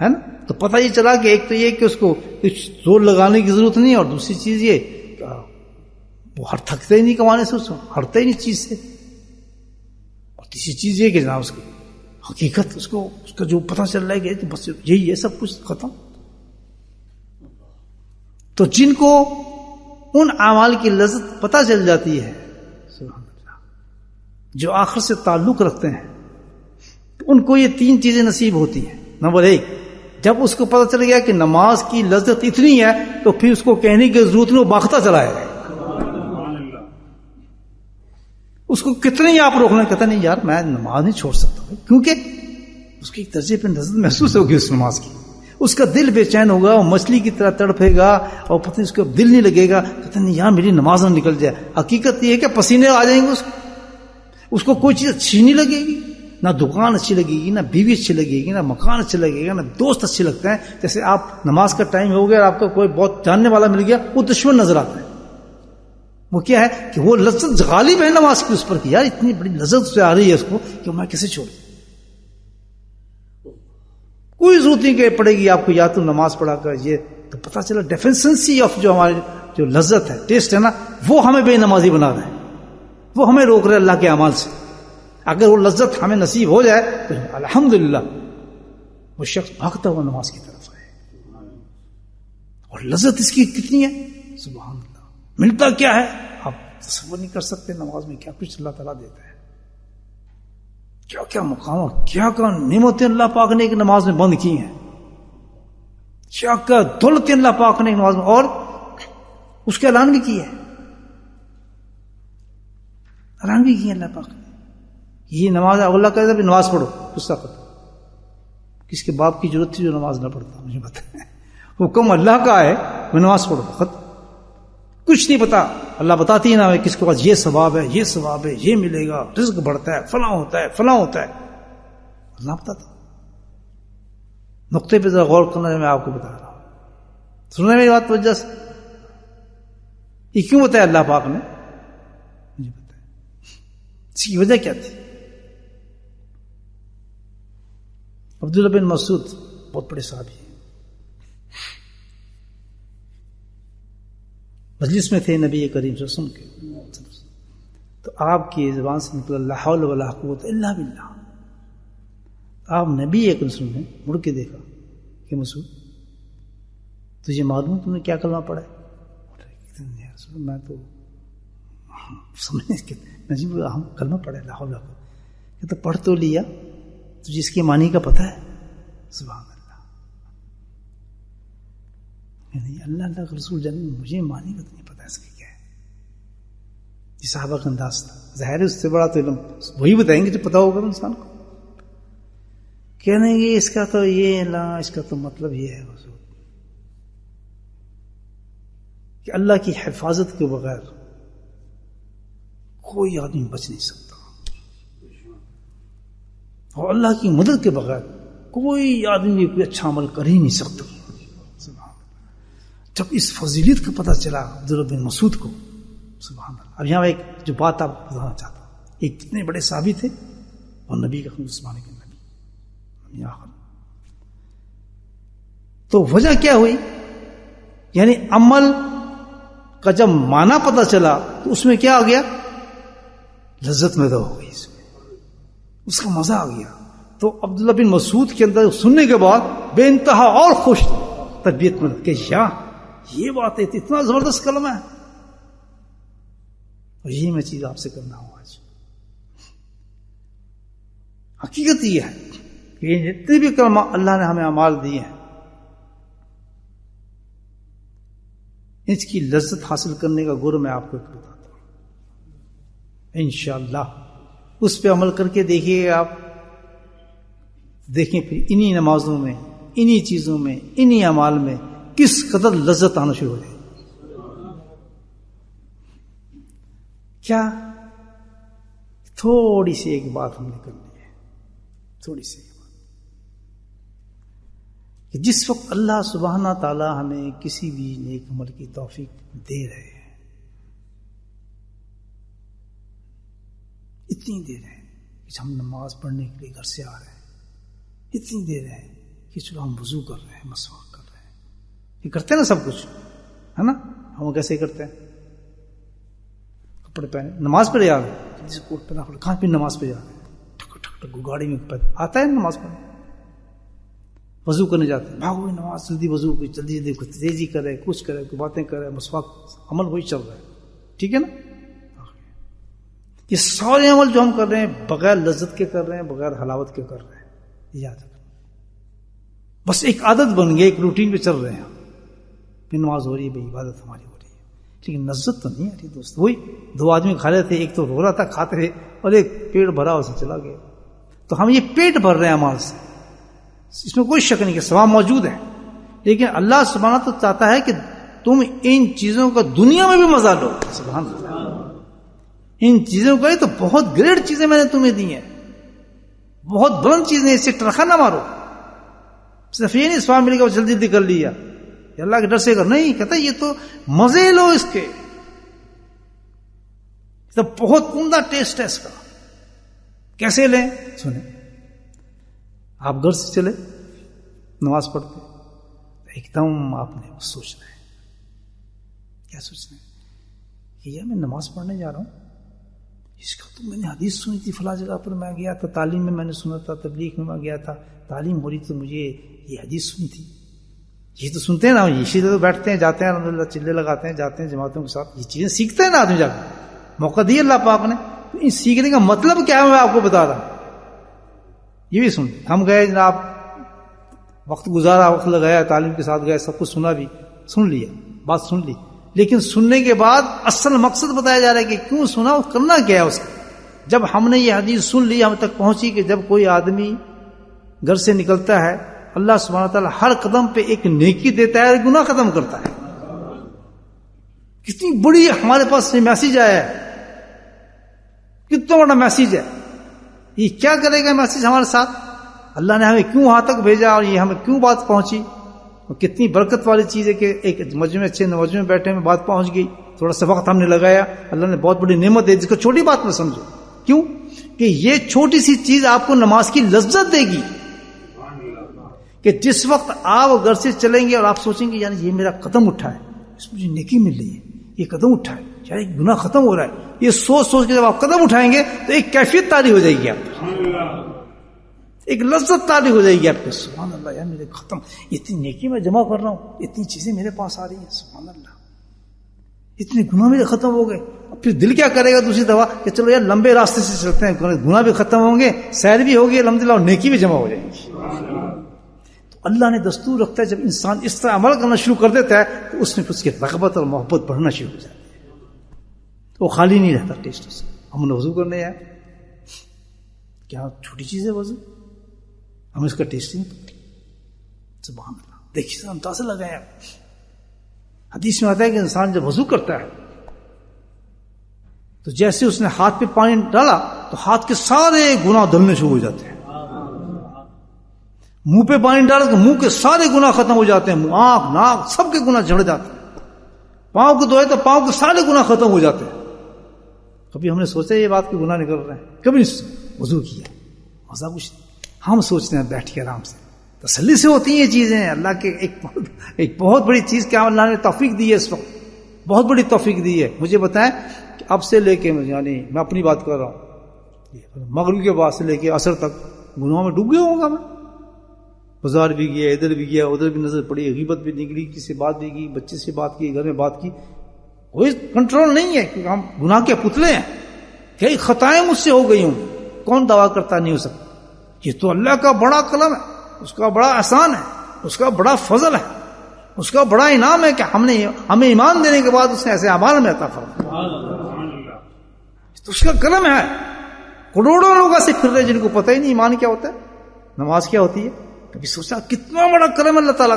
ہے نا. تو پتہ یہ چلا کہ ایک تو یہ کہ اس کو کچھ زور لگانے کی ضرورت نہیں, اور دوسری چیز یہ وہ تھکتے ہی نہیں کمانے سے, اس کو ہٹتے ہی نہیں چیز سے. اور تیسری چیز یہ کہ جناب اس کی حقیقت اس کا جو پتہ چل رہا ہے کہ بس یہی ہے, سب کچھ ختم. تو جن کو ان اعمال کی لذت پتہ چل جاتی ہے, جو آخر سے تعلق رکھتے ہیں, ان کو یہ تین چیزیں نصیب ہوتی ہیں. نمبر ایک, جب اس کو پتہ چل گیا کہ نماز کی لذت اتنی ہے تو پھر اس کو کہنے کی ضرورت نہیں, وہ باختہ چلا ہے. اس کو کتنے ہی آپ روکنا, کہتا نہیں یار میں نماز نہیں چھوڑ سکتا, کیونکہ اس کی ایک درجے پہ لذت محسوس ہوگی اس نماز کی. اس کا دل بے چین ہوگا, وہ مچھلی کی طرح تڑپے گا, اور پتہ نہیں اس کا دل نہیں لگے گا, کہتا نہیں یار میری نماز نہ نکل جائے. حقیقت یہ ہے کہ پسینے آ جائیں گے, اس کو کوئی چیز اچھی نہیں لگے گی, نہ دکان اچھی لگے گی، نہ بیوی اچھی لگے گی، نہ مکان اچھا لگے گا، نہ دوست اچھے لگتے ہیں. جیسے آپ نماز کا ٹائم ہو گیا اور آپ کو کوئی بہت جاننے والا مل گیا، وہ دشمن نظر آتا ہے. وہ کیا ہے کہ وہ لذت غالب ہے نماز کی اس پر، کہ یار اتنی بڑی لذت سے آ رہی ہے اس کو کہ میں کیسے چھوڑوں. کوئی ضرورت نہیں کہ پڑے گی آپ کو یا تو نماز پڑھا کر. یہ تو پتا چلا ڈیفینسنسی آف جو ہماری جو لذت ہے، ٹیسٹ ہے نا، وہ ہمیں بے نمازی بنا رہا ہے، وہ ہمیں روک رہے اللہ کے اعمال سے. اگر وہ لذت ہمیں نصیب ہو جائے تو الحمدللہ وہ شخص بھاگتا ہوا نماز کی طرف آئے. اور لذت اس کی کتنی ہے، سبحان اللہ. ملتا کیا ہے آپ تصور نہیں کر سکتے. نماز میں کیا کچھ اللہ تعالیٰ دیتا ہے، کیا کیا مقام اور کیا کیا نعمتیں اللہ پاک نے ایک نماز میں بند کی ہیں، کیا کیا دولتیں اللہ پاک نے ایک نماز میں، اور اس کے اعلان بھی کیا ہے. اعلان بھی کیا اللہ پاک نے، یہ نماز اللہ کہتا ہے نماز پڑھو. غصہ ختم. کس کے باپ کی ضرورت تھی جو نماز نہ پڑھتا؟ مجھے بتائیں. حکم اللہ کا ہے میں نماز پڑھو، ختم. کچھ نہیں پتا، اللہ بتاتی ہے نا کس کے پاس یہ ثواب ہے، یہ ثواب ہے، یہ ملے گا، رزق بڑھتا ہے، فلاں ہوتا ہے، فلاں ہوتا ہے. اللہ بتاتا. نقطے پہ ذرا غور کرنا ہے، میں آپ کو بتا رہا ہوں. سننے میری بات وجہ سے یہ کیوں بتایا اللہ پاک نے؟ مجھے بتایا اس کی وجہ کیا تھی. عبداللہ بن مسعود بہت بڑے صحابی ہیں، مجلس میں تھے نبی کریم صلی اللہ علیہ وسلم کے، تو آپ کی زبان سے نکلا لا حول ولا قوت الا باللہ. آپ نبی کریم صلی اللہ علیہ وسلم نے مڑ کے دیکھا کہ مسعود تجھے معلوم تم نے کیا کلمہ پڑھا ہے؟ میں تو سمجھنے ہم کلمہ پڑھے لا حول ولا قوت. کہ تو پڑھ تو لیا، تجھے اس کے معنی کا پتہ ہے؟ سبحان اللہ. نہیں اللہ کا رسول جان مجھے معنی کا تو نہیں پتا اس کا کیا ہے. یہ صحابہ کا انداز تھا. ظاہر ہے اس سے بڑا تو علم وہی بتائیں گے جو پتا ہوگا انسان کو. کہنے گے اس کا تو یہ لا، اس کا تو مطلب یہ ہے حضور کہ اللہ کی حفاظت کے بغیر کوئی آدمی بچ نہیں سکتا، اور اللہ کی مدد کے بغیر کوئی آدمی کوئی اچھا عمل کر ہی نہیں سکتا. جب اس فضیلت کا پتہ چلا عبداللہ بن مسعود کو، سبحان اللہ. اب یہاں ایک جو بات آپ کو بتانا چاہتا ہوں، ایک کتنے بڑے صحابی تھے اور نبی کا زمانے کے نبی آخر. تو وجہ کیا ہوئی، یعنی عمل کا جب معنی پتہ چلا تو اس میں کیا آ گیا، لذت میں ہو گئی، اس کا مزہ آ گیا. تو عبداللہ بن مسعود کے اندر سننے کے بعد بے انتہا اور خوش طبیعت میں کہ یہ بات ہے، اتنا زبردست کلمہ ہے. اور یہی میں چیز آپ سے کرنا ہوں آج. حقیقت یہ ہے کہ جتنے بھی کلمہ اللہ نے ہمیں اعمال دیے ہیں، اس کی لذت حاصل کرنے کا گر میں آپ کو ایک بتاتا ہوں. انشاءاللہ اس پہ عمل کر کے دیکھیے گا آپ. دیکھیں پھر انہی نمازوں میں، انہی چیزوں میں، انہی اعمال میں کس قدر لذت آنا شروع ہو جائے. کیا تھوڑی سی ایک بات ہم نے کرنی ہے، تھوڑی سی بات کہ جس وقت اللہ سبحانہ تعالی ہمیں کسی بھی نیک عمل کی توفیق دے رہے ہیں، اتنی دیر ہے کہ ہم نماز پڑھنے کے لیے گھر سے آ رہے ہیں، اتنی دیر ہے کہ چلو ہم وضو کر رہے ہیں، مسواک کر رہے ہیں، یہ کرتے ہیں نا سب کچھ ہے نا. ہم کیسے کرتے ہیں، کپڑے پہنے نماز پڑھ جا رہے ہیں، جس کوٹ پہنا کہاں پہ نماز پہ جا رہے ہیں، ٹھک ٹھک ٹھک گاڑی میں آتا ہے نماز پڑھنے. وضو کرنے جاتے ہیں، بھاگو نماز جلدی، وضو کو جلدی جلدی تیزی کرے، کچھ کرے، کوئی باتیں کرے، مسواک، عمل وہی چل رہا ہے. ٹھیک ہے نا. یہ سارے عمل جو ہم کر رہے ہیں بغیر لذت کے کر رہے ہیں، بغیر حلاوت کے کر رہے ہیں. یاد رکھنا، بس ایک عادت بن گئی، ایک روٹین پہ چل رہے ہیں. نماز ہو رہی ہے بھائی، عبادت ہماری ہو رہی ہے، لیکن لذت تو نہیں آ رہی دوست. وہی دو آدمی کھا رہے تھے، ایک تو رو رہا تھا کھاتے رہے، اور ایک پیٹ بھرا اسے چلا گیا. تو ہم یہ پیٹ بھر رہے ہیں اعمال سے، اس میں کوئی شک نہیں کہ ثواب موجود ہے، لیکن اللہ سبحانہ تو چاہتا ہے کہ تم ان چیزوں کا دنیا میں بھی مزہ لو. سبحان اللہ، ان چیزوں کا تو بہت گریٹ چیزیں میں نے تمہیں دی ہیں، بہت بلند چیز نہیں، اس سے ٹرخا نہ مارو. صرف یہ نہیں سواب ملے گا جلدی جلدی کر لیا یہ اللہ کے ڈر سے کر، نہیں، کہتا یہ تو مزے لو اس کے، تو بہت عمدہ ٹیسٹ ہے اس کا. کیسے لیں؟ سنیں، آپ گھر سے چلے نماز پڑھتے، ایک دم آپ نے سوچنا ہے. کیا سوچنا ہے؟ کہ یار میں نماز پڑھنے جا رہا ہوں، اس کا تو میں نے حدیث سنی تھی، فلاں جگہ پر میں گیا تھا، تعلیم میں نے سنا تھا، تبلیغ میں گیا تھا، تعلیم ہو رہی تو مجھے یہ حدیث سنی تھی. یہ تو سنتے ہیں نا، اسی طرح بیٹھتے ہیں، جاتے ہیں، الحمدللہ چلے لگاتے ہیں، جاتے ہیں جماعتوں کے ساتھ، یہ چیزیں سیکھتے ہیں نا آدمی. جا کے موقع دیا اللہ پاک نے، تو ان سیکھنے کا مطلب کیا ہے میں آپ کو بتا رہا ہوں. یہ بھی سن، ہم گئے جناب، وقت گزارا، وقت لگایا، تعلیم کے ساتھ گئے، سب کچھ سنا بھی، سن لیا، بات سن لی، لیکن سننے کے بعد اصل مقصد بتایا جا رہا ہے کہ کیوں سنا اور کرنا کیا ہے اس کا. جب ہم نے یہ حدیث سن لی، ہم تک پہنچی کہ جب کوئی آدمی گھر سے نکلتا ہے، اللہ سبحانہ تعالیٰ ہر قدم پہ ایک نیکی دیتا ہے اور گناہ ختم کرتا ہے. کتنی بڑی ہمارے پاس یہ میسج آیا ہے، کتنا بڑا میسج ہے. یہ کیا کرے گا میسج ہمارے ساتھ؟ اللہ نے ہمیں کیوں وہاں تک بھیجا اور یہ ہمیں کیوں بات پہنچی؟ اور کتنی برکت والی چیز ہے کہ ایک مجمع اچھے مجمع بیٹھے میں بات پہنچ گئی، تھوڑا سا وقت ہم نے لگایا، اللہ نے بہت بڑی نعمت دی، جس کو چھوٹی بات میں سمجھو. کیوں کہ یہ چھوٹی سی چیز آپ کو نماز کی لذت دے گی، کہ جس وقت آپ گھر سے چلیں گے اور آپ سوچیں گے یعنی یہ میرا قدم اٹھا ہے، اس مجھے نیکی مل رہی ہے، یہ قدم اٹھا ہے، یعنی گناہ ختم ہو رہا ہے. یہ سوچ کے جب آپ قدم اٹھائیں گے تو ایک کیفیت تاری ہو جائے گی، آپ ایک لذت تاری ہو جائے گی آپ کو. سبحان اللہ، یار میرے ختم، اتنی نیکی میں جمع کر رہا ہوں، اتنی چیزیں میرے پاس آ رہی ہیں، سبحان اللہ، اتنے گناہ میرے ختم ہو گئے. پھر دل کیا کرے گا دوسری دفعہ کہ چلو یار لمبے راستے سے چلتے ہیں، گناہ بھی ختم ہوں گے، سیر بھی ہوگی الحمدللہ، اور نیکی بھی جمع ہو جائے گی. تو اللہ نے دستور رکھتا ہے جب انسان اس طرح عمل کرنا شروع کر دیتا ہے تو اس میں اس کی رغبت اور محبت بڑھنا شروع ہو جاتی ہے، تو وہ خالی نہیں رہتا ٹیسٹ سے. ہم نے وضو کرنے آئے، کیا چھوٹی چیز ہے وضو، ہم اس کا ٹیسٹ نہیں پتا. سبحان اللہ، دیکھیے اندازہ لگایا. حدیث میں آتا ہے کہ انسان جب وضو کرتا ہے تو جیسے اس نے ہاتھ پہ پانی ڈالا تو ہاتھ کے سارے گناہ دھلنے شروع ہو جاتے ہیں. منہ پہ پانی ڈالا تو منہ کے سارے گناہ ختم ہو جاتے ہیں، آنکھ ناک سب کے گناہ جھڑ جاتے ہیں. پاؤں کو دھوئے تو پاؤں کے سارے گناہ ختم ہو جاتے ہیں. کبھی ہم نے سوچا یہ بات کہ گناہ نکل رہے ہیں؟ کبھی نہیں. وضو کیا، مزہ کچھ نہیں. ہم سوچتے ہیں بیٹھ کے آرام سے، تسلی سے ہوتی ہیں یہ چیزیں. اللہ کے ایک بہت بڑی چیز کیا اللہ نے توفیق دی ہے اس وقت، بہت بڑی توفیق دی ہے. مجھے بتائیں کہ اب سے لے کے یعنی میں اپنی بات کر رہا ہوں، مغرب کے بعد سے لے کے عصر تک گناہوں میں ڈوب گیا ہوں گا میں. بازار بھی گیا، ادھر بھی گیا، ادھر بھی نظر پڑی، غیبت بھی نکلی، کسی سے بات بھی کی، بچے سے بات کی، گھر میں بات کی، کوئی کنٹرول نہیں ہے کیونکہ ہم گناہ کے پتلے ہیں. کئی خطائیں مجھ سے ہو گئی ہوں، کون دعویٰ کرتا نہیں ہو سکتا. یہ تو اللہ کا بڑا کرم ہے، اس کا بڑا احسان ہے، اس کا بڑا فضل ہے، اس کا بڑا انعام ہے کہ ہمیں ایمان دینے کے بعد اس نے ایسے اعمال میں عطا فرمایا. تو اس کا کرم ہے. کروڑوں لوگ ایسے پھر رہے جن کو پتہ ہی نہیں ایمان کیا ہوتا ہے، نماز کیا ہوتی ہے. کبھی سوچا کتنا بڑا کرم اللہ تعالیٰ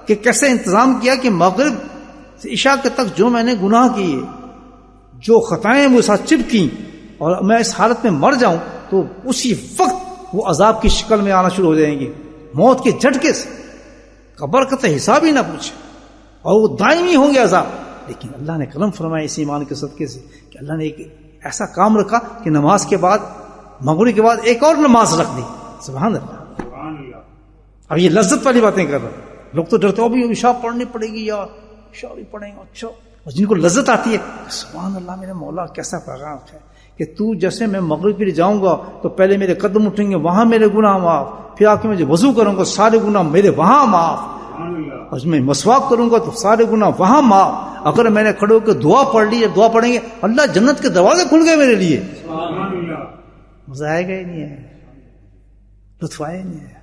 کہ کیسے انتظام کیا کہ مغرب سے عشاء تک جو میں نے گناہ کیے، جو خطائیں مجھ ساتھ چپکیں اور میں اس حالت میں مر جاؤں تو اسی وقت وہ عذاب کی شکل میں آنا شروع ہو جائیں گے، موت کے جھٹکے سے. قبر کا تو حساب ہی نہ پوچھے، اور وہ دائمی ہوں گے عذاب. لیکن اللہ نے کرم فرمایا اس ایمان کے صدقے سے کہ اللہ نے ایک ایسا کام رکھا کہ نماز کے بعد، مغرب کے بعد ایک اور نماز رکھ دی. سبحان اللہ. اب یہ لذت والی باتیں کر رہے ہیں. لوگ تو ڈرتے ہو بھی عشاء پڑھنی پڑے گی یار، عشاء بھی پڑھیں گے. اچھا، اور جن کو لذت آتی ہے، سبحان اللہ میرے مولا کیسا پیغام ہے کہ تو جیسے میں مغرب کے لیے جاؤں گا تو پہلے میرے قدم اٹھیں گے، وہاں میرے گناہ معاف، پھر آ کے میں جو وضو کروں گا سارے گناہ میرے وہاں معاف، اور میں مسواک کروں گا تو سارے گناہ وہاں معاف. اگر میں نے کھڑے ہو کے دعا پڑھ لی یا دعا پڑھیں گے، اللہ جنت کے دروازے کھل گئے میرے لیے. مزہ آئے گا ہی نہیں ہے، لطف آئے نہیں ہے.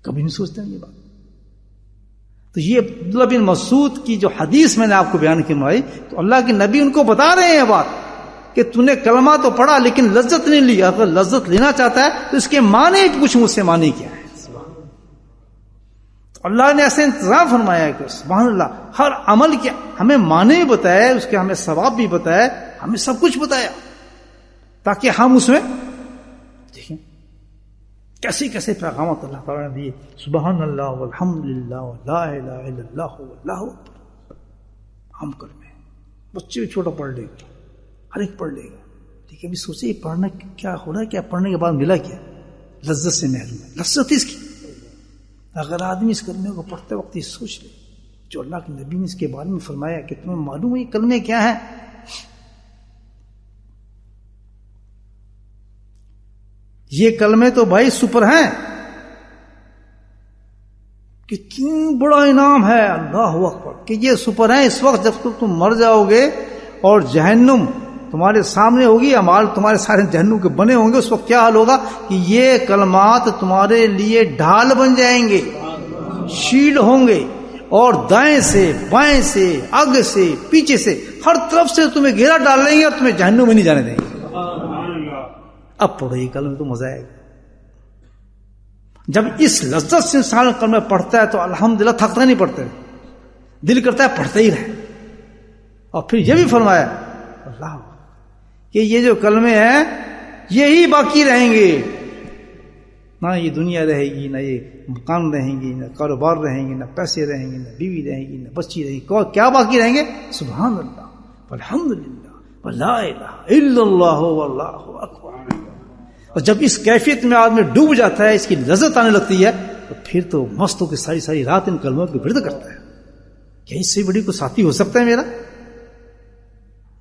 کبھی نہیں سوچتے یہ بات. تو یہ عبداللہ بن مسعود کی جو حدیث میں نے آپ کو بیان کروائی، تو اللہ کے نبی ان کو بتا رہے ہیں بات کہ تو نے کلمہ تو پڑھا لیکن لذت نہیں لی. اگر لذت لینا چاہتا ہے تو اس کے معنی کچھ مجھ سے معنی کیا ہے. تو اللہ نے ایسے انتظام فرمایا ہے کہ سبحان اللہ ہر عمل کے ہمیں معنی بھی بتایا، اس کے ہمیں ثواب بھی بتایا، ہمیں سب کچھ بتایا تاکہ ہم اس میں دیکھیں کیسے کیسے پیغامات اللہ تعالیٰ نے دیے. سبحان اللہ والحمد للہ ولا الہ الا اللہ واللہ اکبر. ہم کلمے بچے بھی چھوٹا پڑھ لے گا, ہر ایک پڑھ لے گا. ٹھیک ہے, ابھی سوچے پڑھنا کیا ہو رہا ہے, کیا پڑھنے کے بعد ملا کیا؟ لذت سے محروم ہے. لذت اس کی, اگر آدمی اس کلمے کو پڑھتے وقت یہ سوچ لے جو اللہ کے نبی نے اس کے بارے میں فرمایا کہ تمہیں معلوم ہے یہ کلمے کیا ہیں. یہ کلمے تو بھائی سپر ہیں, کتنی بڑا انعام ہے اللہ اکبر کہ یہ سپر ہیں. اس وقت جب تم مر جاؤ گے اور جہنم تمہارے سامنے ہوگی, اعمال تمہارے سارے جہنم کے بنے ہوں گے, اس وقت کیا حال ہوگا کہ یہ کلمات تمہارے لیے ڈھال بن جائیں گے, شیلڈ ہوں گے, اور دائیں سے بائیں سے آگے سے پیچھے سے ہر طرف سے تمہیں گھیرا ڈال لیں گے اور تمہیں جہنم میں نہیں جانے دیں گے. اب پڑھو یہ کلمہ تو مزہ آئے گا. جب اس لذت سے انسان کلمہ پڑھتا ہے تو الحمدللہ تھکتا نہیں پڑھتا, دل کرتا ہے پڑھتا ہی رہے. اور پھر یہ بھی فرمایا اللہ کہ یہ جو کلمے ہیں یہی باقی رہیں گے, نہ یہ دنیا رہے گی, نہ یہ مکان رہیں گی, نہ کاروبار رہیں گے, نہ پیسے رہیں گے, نہ بیوی رہیں گی, نہ بچی رہیں گی. کیا باقی رہیں گے؟ سبحان اللہ والحمدللہ ولا الہ الا اللہ واللہ اکبر. اور جب اس کیفیت میں آدمی ڈوب جاتا ہے, اس کی لذت آنے لگتی ہے, تو پھر تو مست ہو کے ساری ساری رات ان کلموں کی ورد کرتا ہے. کیا اس سے بڑی کوئی ساتھی ہو سکتا ہے میرا؟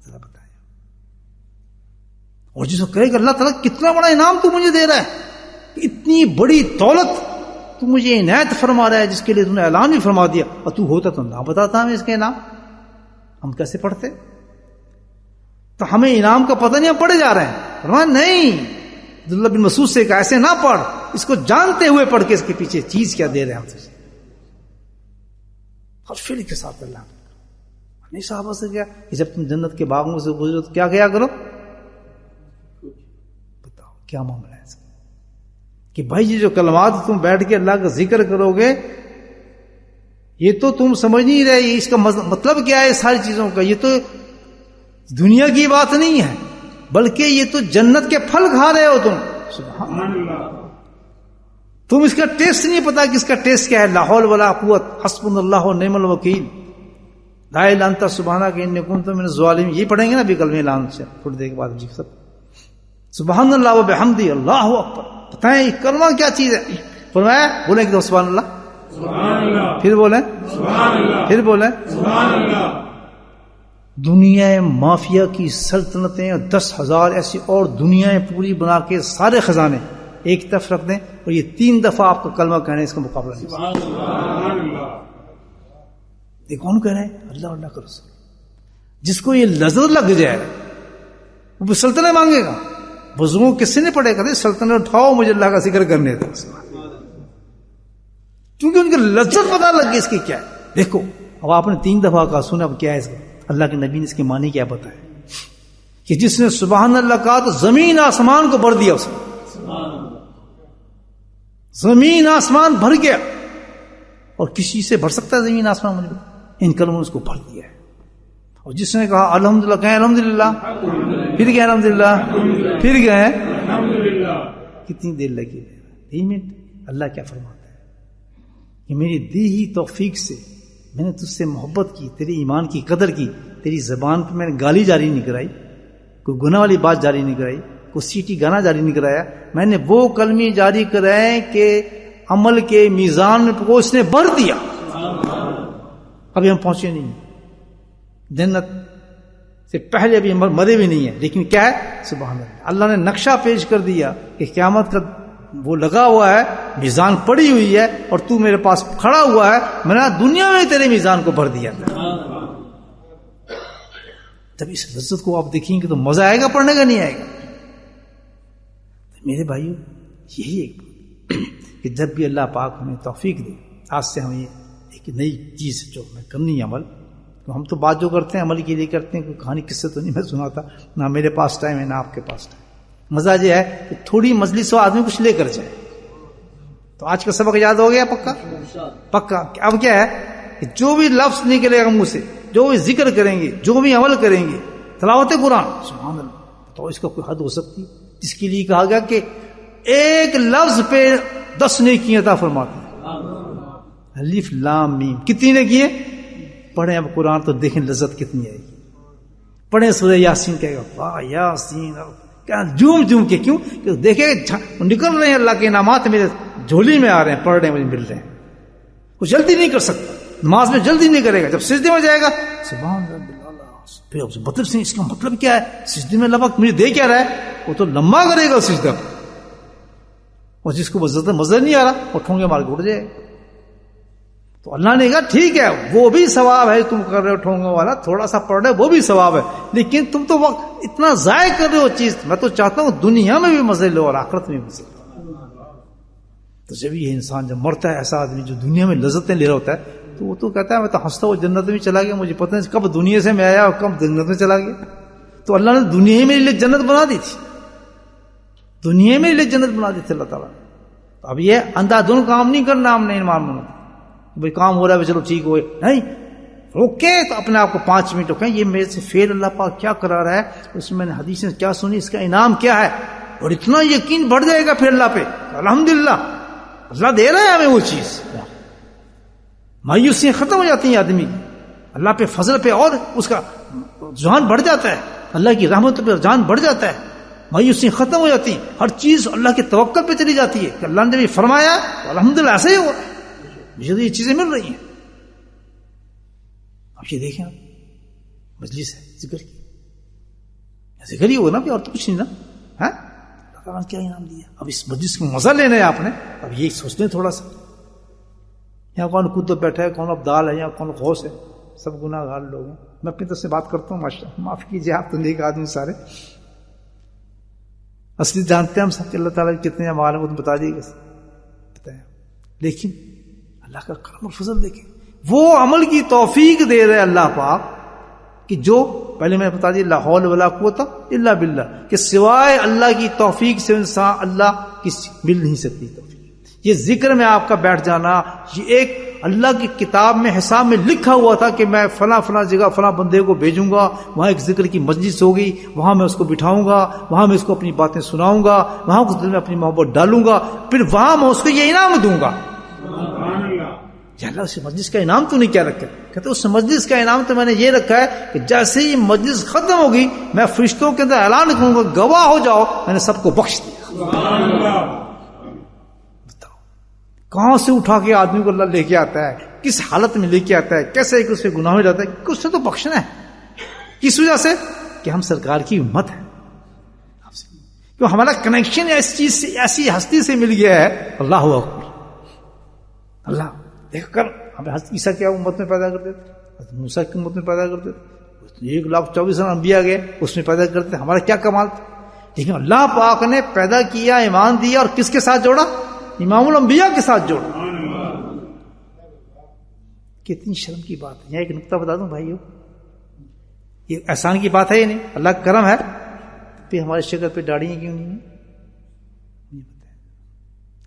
ذرا بتائیں. اور جس کو کہے کہ اللہ تعالیٰ کتنا بڑا انعام تو مجھے دے رہا ہے, اتنی بڑی دولت تو مجھے عنایت فرما رہا ہے, جس کے لیے تو نے اعلان بھی فرما دیا, اور تو ہوتا تو نہ بتاتا ہمیں اس کے انعام. ہم کیسے پڑھتے؟ تو ہمیں انعام کا پتہ نہیں, ہم پڑھے جا رہے ہیں. فرمایا نہیں, عبداللہ بن مسعود سے کہا ایسے نہ پڑھ, اس کو جانتے ہوئے پڑھ کے اس کے پیچھے چیز کیا دے رہے ہیں ہم تجھے. اور فعل کے ساتھ اللہ نہیں صحابہ سے کیا کہ جب تم جنت کے باغوں سے گزرو تو کیا کرو, بتاؤ کیا معاملہ ہے اس کا کہ بھائی یہ جو کلمات تم بیٹھ کے اللہ کا ذکر کرو گے, یہ تو تم سمجھ نہیں رہے اس کا مطلب کیا ہے ساری چیزوں کا. یہ تو دنیا کی بات نہیں ہے, بلکہ یہ تو جنت کے پھل کھا رہے ہو تم. سبحان اللہ. تم اس کا ٹیسٹ نہیں پتا کہ اس کا ٹیسٹ کیا ہے. لا حول ولا قوت, حسبنا اللہ و نعم الوکیل, لا الہ الا انت سبحانک انی کنت من الظالمین. یہ پڑھیں گے نا بھی کلمہ اعلان سے تھوڑی دیر کے بعد جی سب سبحان اللہ و بحمدہ اللہ اکبر. بتائیں یہ کلمہ کیا چیز ہے؟ فرمایا بولیں کہ سبحان اللہ, سبحان اللہ, پھر بولیں سبحان اللہ, پھر بولیں سبحان اللہ. دنیا مافیا کی سلطنتیں اور 10,000 ایسی اور دنیایں پوری بنا کے سارے خزانے ایک طرف رکھ دیں, اور یہ 3 دفعہ آپ کا کلمہ کہنے اس کا مقابلہ نہیں. سبحان اللہ. یہ کون کہہ رہے ہیں؟ اللہ اللہ کا رسول. جس کو یہ لذت لگ جائے وہ سلطنت مانگے گا. بزرگوں کس سے نہیں پڑے گا سلطنت اٹھاؤ مجھے اللہ کا ذکر کرنے دو, کیونکہ ان کی لذت پتہ لگ گئی اس کی کیا ہے. دیکھو اب آپ نے 3 دفعہ کہا, سنا اب کیا ہے اس کا. اللہ کے نبی نے اس کے معنی کیا بتایا کہ جس نے سبحان اللہ کہا تو زمین آسمان کو بھر دیا اس نے. زمین آسمان بھر گیا, اور کسی سے بھر سکتا ہے زمین آسمان؟ مجھے ان کلموں نے اس کو بھر دیا ہے. اور جس نے کہا الحمدللہ, کہیں الحمدللہ, پھر گئے الحمدللہ, پھر گئے الحمدللہ. کتنی دیر لگی؟ 3 منٹ. اللہ کیا فرماتا ہے کہ میری دی ہی توفیق سے میں نے تجھ سے محبت کی, تیری ایمان کی قدر کی, تیری زبان پہ میں نے گالی جاری نہیں کرائی, کوئی گناہ والی بات جاری نہیں کرائی, کوئی سیٹی گانا جاری نہیں کرایا. میں نے وہ کلمے جاری کرائے کہ عمل کے میزان کو اس نے بھر دیا. ابھی ہم پہنچے نہیں, جنت سے پہلے ابھی ہم مرے بھی نہیں ہیں, لیکن کیا ہے سبحان اللہ. اللہ نے نقشہ پیش کر دیا کہ قیامت کا وہ لگا ہوا ہے, میزان پڑی ہوئی ہے, اور تو میرے پاس کھڑا ہوا ہے, میں نے دنیا میں تیرے میزان کو بھر دیا. جب اس لذت کو آپ دیکھیں گے تو مزہ آئے گا, پڑھنے کا نہیں آئے گا. میرے بھائیو یہی ایک کہ جب بھی اللہ پاک ہمیں توفیق دے, آج سے ہمیں ایک نئی چیز جو ہمیں کرنی ہے عمل. ہم تو بات جو کرتے ہیں عمل کے لیے کرتے ہیں, کوئی کہانی قصے تو نہیں میں سناتا, نہ میرے پاس ٹائم ہے نہ آپ کے پاس ٹائم. مزہ یہ ہے کہ تھوڑی مجلس ہو آدمی کچھ لے کر جائے. تو آج کا سبق یاد ہو گیا پکا پکا. اب کیا ہے کہ جو بھی لفظ نکلے گا منہ سے, جو بھی ذکر کریں گے, جو بھی عمل کریں گے, تلاوت قرآن, سبحان اللہ, تو اس کا کوئی حد ہو سکتی؟ جس کے لیے کہا گیا کہ ایک لفظ پہ 10 نیکیاں عطا فرماتے ہیں. الف لام میم کتنی نے کیے؟ پڑھیں اب قرآن تو دیکھیں لذت کتنی آئے گی. پڑھیں سورہ یاسین، کہے گا واہ یاسین، کیا جوم کے. کیوں کہ دیکھیں نکل رہے ہیں اللہ کے انعامات میرے جھولی میں آ رہے ہیں، پڑھ رہے ہیں، مجھے مل رہے ہیں. وہ جلدی نہیں کر سکتا، نماز میں جلدی نہیں کرے گا. جب سجدے میں جائے گا سبحان اللہ، پھر مطلب سے اس کا مطلب کیا ہے؟ سجدے میں لبک مجھے دے کیا رہا ہے؟ وہ تو لمبا کرے گا سجدہ، اور جس کو مزہ نہیں آ رہا وہ ٹھونگے مار کے اٹھ جائے. تو اللہ نے کہا ٹھیک ہے وہ بھی ثواب ہے، تم کر رہے ہو ٹھونگے والا، تھوڑا سا پڑھ رہے ہو وہ بھی ثواب ہے، لیکن تم تو وقت اتنا ضائع کر رہے ہو چیز. میں تو چاہتا ہوں دنیا میں بھی مزے لو اور آخرت میں بھی مزے لو. تو جب یہ انسان جب مرتا ہے، ایسا آدمی جو دنیا میں لذتیں لے رہا ہوتا ہے، تو وہ تو کہتا ہے میں تو ہنستا ہوں جنت میں چلا گیا، مجھے پتہ نہیں کب دنیا سے میں آیا اور کب جنت میں چلا گیا. تو اللہ نے دنیا ہی میرے لیے جنت بنا دی تھی، دنیا ہی میرے لیے جنت بنا دی تھی اللہ تعالیٰ. اب یہ اندھا دھن کام نہیں کرنا ہم نے ایمان میں، بھائی کام ہو رہا ہے چلو ٹھیک ہوئے نہیں، روکے تو اپنے آپ کو 5 منٹ روکیں، یہ میرے سے فیل اللہ پاک کیا کرا رہا ہے، اس میں نے حدیث میں کیا سنی، اس کا انعام کیا ہے، اور اتنا یقین بڑھ جائے گا پھر اللہ پہ. الحمدللہ اللہ دے رہا ہے ہمیں وہ چیز. مایوسیاں ختم ہو جاتی ہیں آدمی کی اللہ پہ فضل پہ، اور اس کا رجحان بڑھ جاتا ہے، اللہ کی رحمت پہ رجحان بڑھ جاتا ہے، مایوسیاں ختم ہو جاتی ہیں، ہر چیز اللہ کے توکل پہ چلی جاتی ہے کہ اللہ نے بھی فرمایا تو الحمدللہ ایسے ہی ہوا، مجھے تو یہ چیزیں مل رہی ہیں. اب یہ دیکھیں آپ مجلس ہے ذکر ہی ہو نا، اور تو کچھ نہیں نا. اللہ تعالیٰ نے کیا انعام دیا، اب اس مجلس کو مزہ لینا ہے آپ نے. اب یہ سوچ لیں تھوڑا سا، یہاں کون کتب بیٹھا ہے، کون ابدال ہے، یا کون غوث ہے، سب گناہ گار لوگ ہیں. میں اپنی طرف سے بات کرتا ہوں، ماشاء معاف کیجیے آپ تو نیک آدمی سارے، اصلی جانتے ہیں ہم سب کہ اللہ تعالیٰ کے کتنے اعمال ہیں، وہ تم بتا دیے گا بتائیں. لیکن اللہ کا کرم اور فضل دیکھیں، وہ عمل کی توفیق دے رہے اللہ پاک کہ جو پہلے میں نے بتا دیا لا حول ولا قوت الا باللہ، کہ سوائے اللہ کی توفیق سے انسان اللہ کی مل نہیں سکتی توفیق. یہ ذکر میں آپ کا بیٹھ جانا، یہ ایک اللہ کی کتاب میں حساب میں لکھا ہوا تھا کہ میں فلاں فلاں جگہ فلاں بندے کو بھیجوں گا، وہاں ایک ذکر کی مجلس ہوگی، وہاں میں اس کو بٹھاؤں گا، وہاں میں اس کو اپنی باتیں سناؤں گا، وہاں اس دل میں اپنی محبت ڈالوں گا، پھر وہاں میں اس کو یہ انعام دوں گا. اللہ اس مجلس کا انعام تو نہیں کیا رکھا، کہتے اس مجلس کا انعام تو میں نے یہ رکھا ہے کہ جیسے ہی مجلس ختم ہوگی میں فرشتوں کے اندر اعلان کروں گا گواہ ہو جاؤ میں نے سب کو بخش دیا. بتاؤ کہاں سے اٹھا کے آدمی کو اللہ لے کے آتا ہے، کس حالت میں لے کے آتا ہے، کیسے ایک اس پہ گناہ ہو جاتا ہے، کہ اس نے تو بخشنا ہے. کس وجہ سے کہ ہم سرکار کی امت ہے، کیوں ہمارا کنیکشن اس چیز سے ایسی ہستی سے مل گیا ہے. اللہ اکبر. اللہ دیکھ کر ہمیں حضرت عیسیٰ کیا امت میں پیدا کرتے تھے، حضرت موسیٰ کی امت میں پیدا کرتے تھے، 1,24,000 انبیاء گئے اس میں پیدا کرتے، ہمارا کیا کمال تھا. لیکن اللہ پاک نے پیدا کیا، ایمان دیا، اور کس کے ساتھ جوڑا؟ امام الانبیاء کے ساتھ جوڑا. کتنی شرم کی بات ہے. یہاں ایک نقطہ بتا دوں بھائیو، یہ احسان کی بات ہے، یہ نہیں اللہ کا کرم ہے، پھر ہمارے شکل پہ داڑیاں کیوں نہیں ہیں؟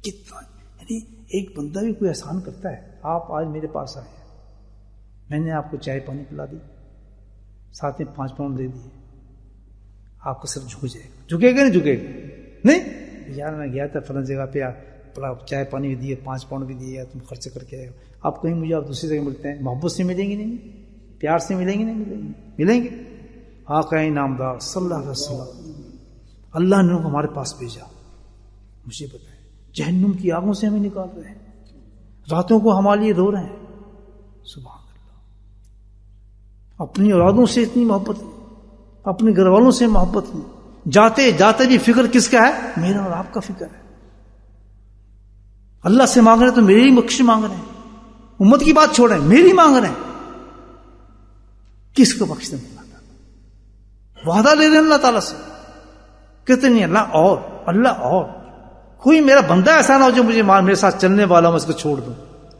کتنا یعنی ایک بندہ بھی کوئی احسان کرتا ہے. آپ آج میرے پاس آئے ہیں، میں نے آپ کو چائے پانی پلا دی، ساتھ میں 5 پاؤنڈ دے دیے، آپ کو صرف جھک جائے گا، جھکے گا نہیں جھکے گا نہیں یار میں گیا تھا فلاں جگہ پہ، چائے پانی بھی دیے، 5 پاؤنڈ بھی دیے، تم خرچ کر کے آئے ہو. آپ کہیں مجھے آپ دوسری جگہ ملتے ہیں، محبت سے ملیں گے نہیں، پیار سے ملیں گے نہیں، ملیں گے. آقا نامدار صلی اللہ علیہ وسلم اللہ نے ہمارے پاس بھیجا، مجھے بتائیں جہنم کی آگوں سے ہمیں نکال رہے ہیں، راتوں کو ہمارے لیے رو رہے ہیں. سبحان اللہ. اپنی اولادوں سے اتنی محبت نہیں، اپنے گھر والوں سے محبت نہیں، جاتے جاتے بھی فکر کس کا ہے؟ میرا اور آپ کا فکر ہے. اللہ سے مانگ رہے تو میری ہی بخش مانگ رہے ہیں، امت کی بات چھوڑیں میری مانگ رہے ہیں. کس کو بخش دیں؟ اللہ تعالیٰ وعدہ لے رہے ہیں اللہ تعالیٰ سے، کہتے نہیں اللہ اور کوئی میرا بندہ ایسا نہ ہو جو مجھے میرے ساتھ چلنے والا ہوں، اس کو چھوڑ دوں.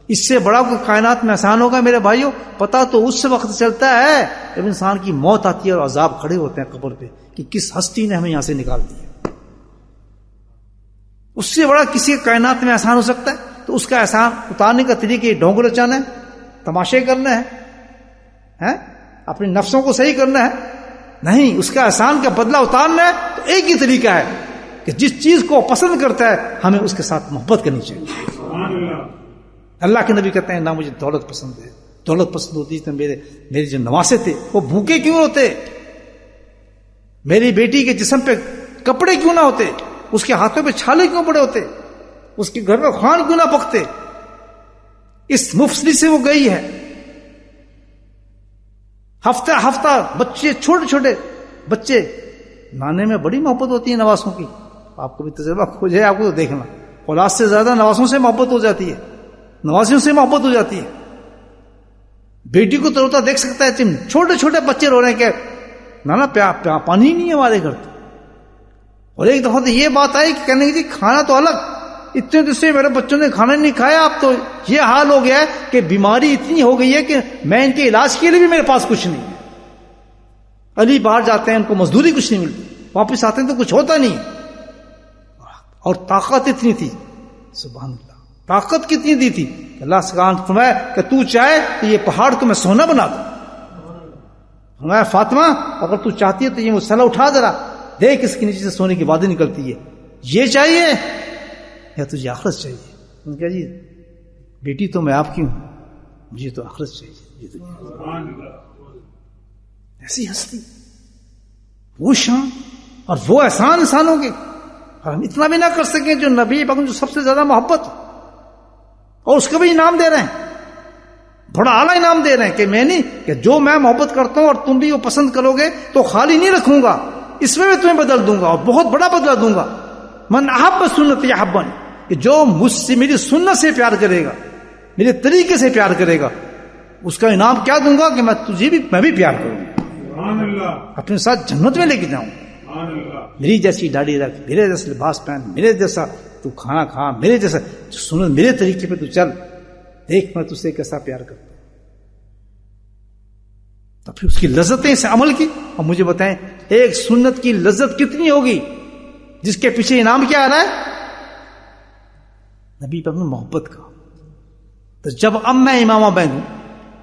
اس سے بڑا کوئی کائنات میں احسان ہوگا میرے بھائیوں؟ پتہ تو اس وقت چلتا ہے جب انسان کی موت آتی ہے اور عذاب کھڑے ہوتے ہیں قبر پہ کہ کس ہستی نے ہمیں یہاں سے نکال دیا. اس سے بڑا کسی کائنات میں احسان ہو سکتا ہے؟ تو اس کا احسان اتارنے کا طریقہ ڈھونگ رچانا ہے، تماشے کرنا ہے، اپنے نفسوں کو صحیح کرنا ہے؟ نہیں، اس کا احسان کا بدلہ اتارنا ہے تو ایک ہی طریقہ ہے کہ جس چیز کو پسند کرتا ہے ہمیں اس کے ساتھ محبت کرنی چاہیے. اللہ کے نبی کہتے ہیں نہ مجھے دولت پسند ہے. دولت پسند ہوتی تو میرے جو نواسے تھے وہ بھوکے کیوں ہوتے, میری بیٹی کے جسم پہ کپڑے کیوں نہ ہوتے, اس کے ہاتھوں پہ چھالے کیوں پڑے ہوتے, اس کے گھر میں خوان کیوں نہ پکتے. اس مفسدی سے وہ گئی ہے. ہفتہ ہفتہ بچے, چھوٹے چھوٹے بچے, نانے میں بڑی محبت ہوتی ہے نواسوں کی. آپ کو بھی تجربہ ہو جائے, آپ کو تو دیکھنا, اولاد سے زیادہ نواسوں سے محبت ہو جاتی ہے, نواسیوں سے محبت ہو جاتی ہے. بیٹی کو تو روتا دیکھ سکتا ہے, چھوٹے چھوٹے بچے رو رہے ہیں کہ نانا پانی ہی نہیں ہے ہمارے گھر. اور ایک دفعہ تو یہ بات آئی کہ کہنے کی کھانا تو الگ, اتنے دن سے میرے بچوں نے کھانا نہیں کھایا, اب تو یہ حال ہو گیا ہے کہ بیماری اتنی ہو گئی ہے کہ میں ان کے علاج کے لیے بھی میرے پاس کچھ نہیں ہے. علی باہر جاتے ہیں ان کو مزدوری کچھ نہیں ملتی, واپس آتے ہیں تو کچھ ہوتا نہیں. اور طاقت اتنی تھی, سبحان اللہ, طاقت کتنی دی تھی. اللہ سے فرمایا کہ تو چاہے تو یہ پہاڑ کو میں سونا بنا دوں. فرمایا فاطمہ اگر تو چاہتی ہے تو یہ مسئلہ اٹھا ذرا, دیکھ اس کے نیچے سے سونے کی باتیں نکلتی ہے, یہ چاہیے یا تجھے آخرت چاہیے. انہوں نے کہا جی بیٹی تو میں آپ کی ہوں, مجھے تو آخرت چاہیے. ایسی ہستی, وہ شان اور وہ احسان انسانوں کے, اور ہم اتنا بھی نہ کر سکیں جو نبی پاک جو سب سے زیادہ محبت, اور اس کا بھی انعام دے رہے ہیں, بڑا اعلیٰ انعام دے رہے ہیں کہ میں نہیں, کہ جو میں محبت کرتا ہوں اور تم بھی وہ پسند کرو گے تو خالی نہیں رکھوں گا, اس میں تمہیں بدل دوں گا اور بہت بڑا بدلا دوں گا. من احب سنت احبنی, کہ جو مجھ سے میری سنت سے پیار کرے گا, میرے طریقے سے پیار کرے گا, اس کا انعام کیا دوں گا کہ میں بھی پیار کروں گا, اپنے ساتھ جنت میں لے کے جاؤں. میری جیسی داڑھی رکھ, میرے جیسا لباس پہن, میرے جیسا تو کھانا کھا, میرے جیسا سنت, میرے طریقے پہ تو چل, دیکھ میں تجھ سے کیسا پیار کرتا ہوں. تو پھر اس کی لذتیں سے عمل کی. اور مجھے بتائیں ایک سنت کی لذت کتنی ہوگی جس کے پیچھے انعام کیا آ رہا ہے؟ نبی پر محبت کا. تو جب اب میں امامہ بہن ہوں,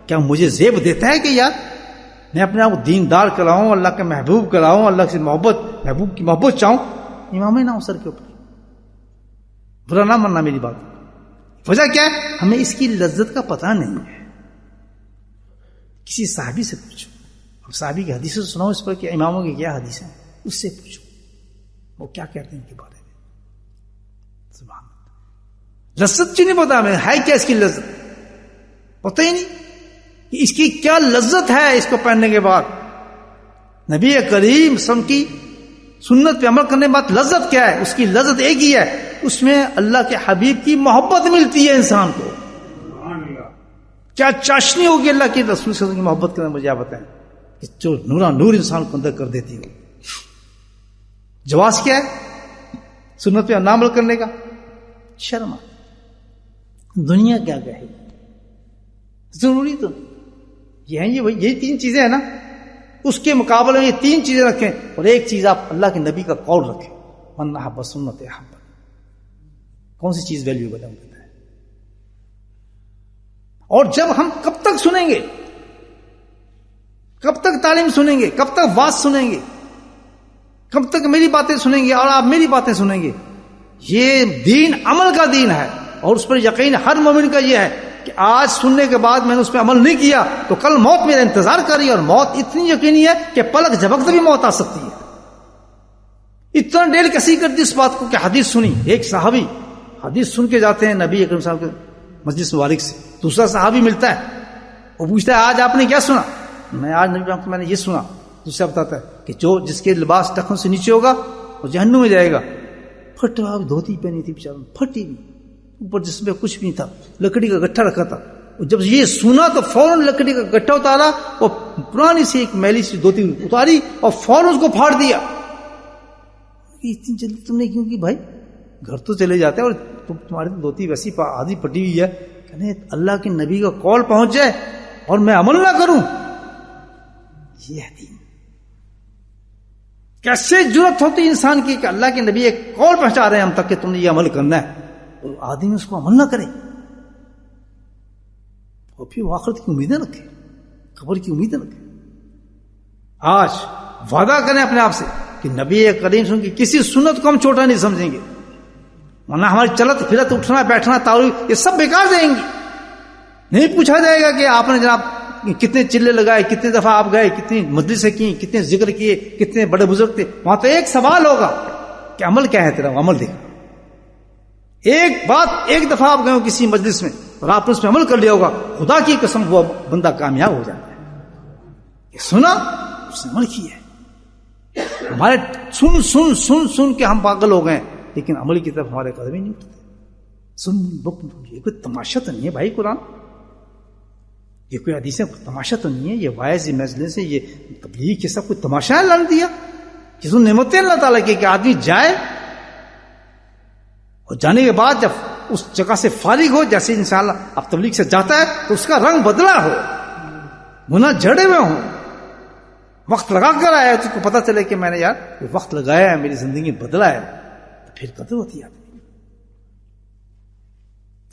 کیا مجھے زیب دیتا ہے کہ یار میں اپنے آپ کو دیندار کراؤں, اللہ کے محبوب کراؤں, اللہ سے محبت, محبوب کی محبت چاہوں, امام نہ ہو سر کے اوپر. برا نہ مننا میری بات. وجہ کیا ہے؟ ہمیں اس کی لذت کا پتہ نہیں ہے. کسی صحابی سے پوچھو, اب صحابی کی حدیثیں سناؤ اس پر کہ اماموں کی کیا حدیث ہیں, اس سے پوچھو وہ کیا کہتے ہیں ان کے بارے میں. سبحان اللہ, لذت کیوں نہیں پتا ہمیں ہے کیا اس کی لذت, پتہ ہی نہیں کہ اس کی کیا لذت ہے. اس کو پہننے کے بعد نبی کریم سم کی سنت پہ عمل کرنے کے بعد لذت کیا ہے؟ اس کی لذت ایک ہی ہے, اس میں اللہ کے حبیب کی محبت ملتی ہے انسان کو. کیا چاشنی ہوگی اللہ کی رسول صلی اللہ علیہ وسلم کی محبت کرنے, مجھے آپ بتائیں, کہ جو نور انسان کو اندر کر دیتی ہو. جواز کیا ہے سنت پہ نہ عمل کرنے کا؟ شرم. دنیا کیا کہے, ضروری تو یہ ہیں, یہی تین چیزیں ہیں نا, اس کے مقابلے میں یہ تین چیزیں رکھیں, اور ایک چیز آپ اللہ کے نبی کا قول رکھیں, من احب سنت احب. کون سی چیز ویلیوبل ہے؟ اور جب ہم کب تک سنیں گے, کب تک تعلیم سنیں گے, کب تک واز سنیں گے, کب تک میری باتیں سنیں گے اور آپ میری باتیں سنیں گے؟ یہ دین عمل کا دین ہے, اور اس پر یقین ہر مومن کا یہ ہے کہ آج سننے کے بعد میں نے اس پہ عمل نہیں کیا تو کل موت میرا انتظار کر رہی ہے, اور موت اتنی یقینی ہے کہ پلک جھپکتے بھی موت آ سکتی ہے. اتنا ڈیل کیسی کرتی اس بات کو کہ حدیث سنی. ایک صحابی حدیث سن کے جاتے ہیں نبی اکرم صلی اللہ علیہ وسلم کے مجلس مبارک سے, دوسرا صحابی ملتا ہے, وہ پوچھتا ہے آج آپ نے کیا سنا؟ میں آج نبی میں نے یہ سنا. دوسرا بتاتا ہے کہ جس کے لباس ٹخن سے نیچے ہوگا وہ جہنم میں جائے گا. پھٹا دھوتی پہنی تھی بیچارہ, پھٹی ہوئی, اوپر جس میں کچھ بھی نہیں تھا, لکڑی کا گٹھا رکھا تھا. جب یہ سنا تو فوراً لکڑی کا گٹھا اتارا, اور پرانی سی ایک میلی سی دھوتی اتاری اور فوراً اس کو پھاڑ دیا. اتنی جلدی تم نے کیوں کی بھائی؟ گھر تو چلے جاتے اور تمہاری دھوتی ویسی آدھی پٹی ہوئی ہے, کہنے اللہ کے نبی کا قول پہنچ جائے اور میں عمل نہ کروں, یہ ہے دین. کیسے جرأت ہوتی انسان کی کہ اللہ کے نبی ایک قول پہنچا رہے ہیں ہم تک کہ تم نے یہ عمل کرنا ہے, اور آدمی اس کو عمل نہ کرے, اور پھر وہ آخرت کی امیدیں رکھے, خبر کی امیدیں رکھے. آج وعدہ کریں اپنے آپ سے کہ نبی کریم سن کی کسی سنت کو ہم چھوٹا نہیں سمجھیں گے، ورنہ ہماری چلت پھرت اٹھنا بیٹھنا تعارف یہ سب بیکار جائیں گی. نہیں پوچھا جائے گا کہ آپ نے جناب کتنے چلے لگائے، کتنے دفعہ آپ گئے، کتنی مجلسیں کی، کتنے ذکر کیے، کتنے بڑے بزرگ تھے. وہاں تو ایک سوال ہوگا کہ عمل کیا ہے تیرا، عمل دیکھ. ایک بات ایک دفعہ آپ گئے ہو کسی مجلس میں اور آپ نے اس پہ عمل کر لیا ہوگا، خدا کی قسم وہ بندہ کامیاب ہو جاتا ہے. یہ سنا اس نے عمل کیا ہے. ہمارے سن سن سن سن کے ہم پاگل ہو گئے، لیکن عمل کی طرف ہمارے قدم ہی نہیں اٹھتے. سن بک یہ کوئی تماشا تو نہیں ہے بھائی، قرآن یہ کوئی حدیثیں تماشا تو نہیں ہے، یہ وائز مجلس ہے، یہ تبلیغ کے سب کوئی تماشا ہے لڑ دیا. یہ تو نعمتیں اللہ تعالیٰ کی کہ آدمی جائے اور جانے کے بعد جب اس جگہ سے فارغ ہو، جیسے انشاءاللہ اب تبلیغ سے جاتا ہے تو اس کا رنگ بدلا ہو، گناہ جھڑے ہوئے ہوں، وقت لگا کر آیا تو کو پتہ چلے کہ میں نے یار وقت لگایا ہے، میری زندگی بدلا ہے، تو پھر قدر ہوتی ہے.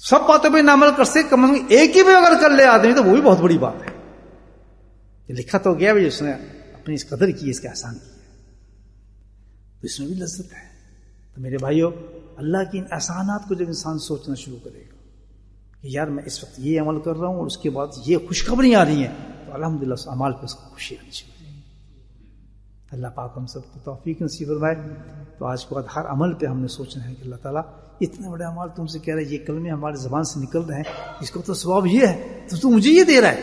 سب باتوں پہ نہ عمل کر سے کم از کم ایک ہی پہ اگر کر لے آدمی تو وہ بھی بہت بڑی بات ہے. یہ لکھا تو گیا بھی، اس نے اپنی اس قدر کی، اس کے احسان کی ہے، تو اس میں بھی لذت ہے. تو میرے بھائیو، اللہ کی ان احسانات کو جب انسان سوچنا شروع کرے گا کہ یار میں اس وقت یہ عمل کر رہا ہوں اور اس کے بعد یہ خوشخبری آ رہی ہیں، تو الحمدللہ اس اعمال پہ اس کو خوشی آنی چاہیے. اللہ پاک ہم سب کو توفیق نصیب فرمائے. تو آج کے بعد ہر عمل پہ ہم نے سوچنا ہے کہ اللہ تعالیٰ اتنے بڑے عمال تم سے کہہ رہے ہیں، یہ کلمے ہماری زبان سے نکل رہے ہیں، اس کو تو ثواب یہ ہے تو مجھے یہ دے رہا ہے.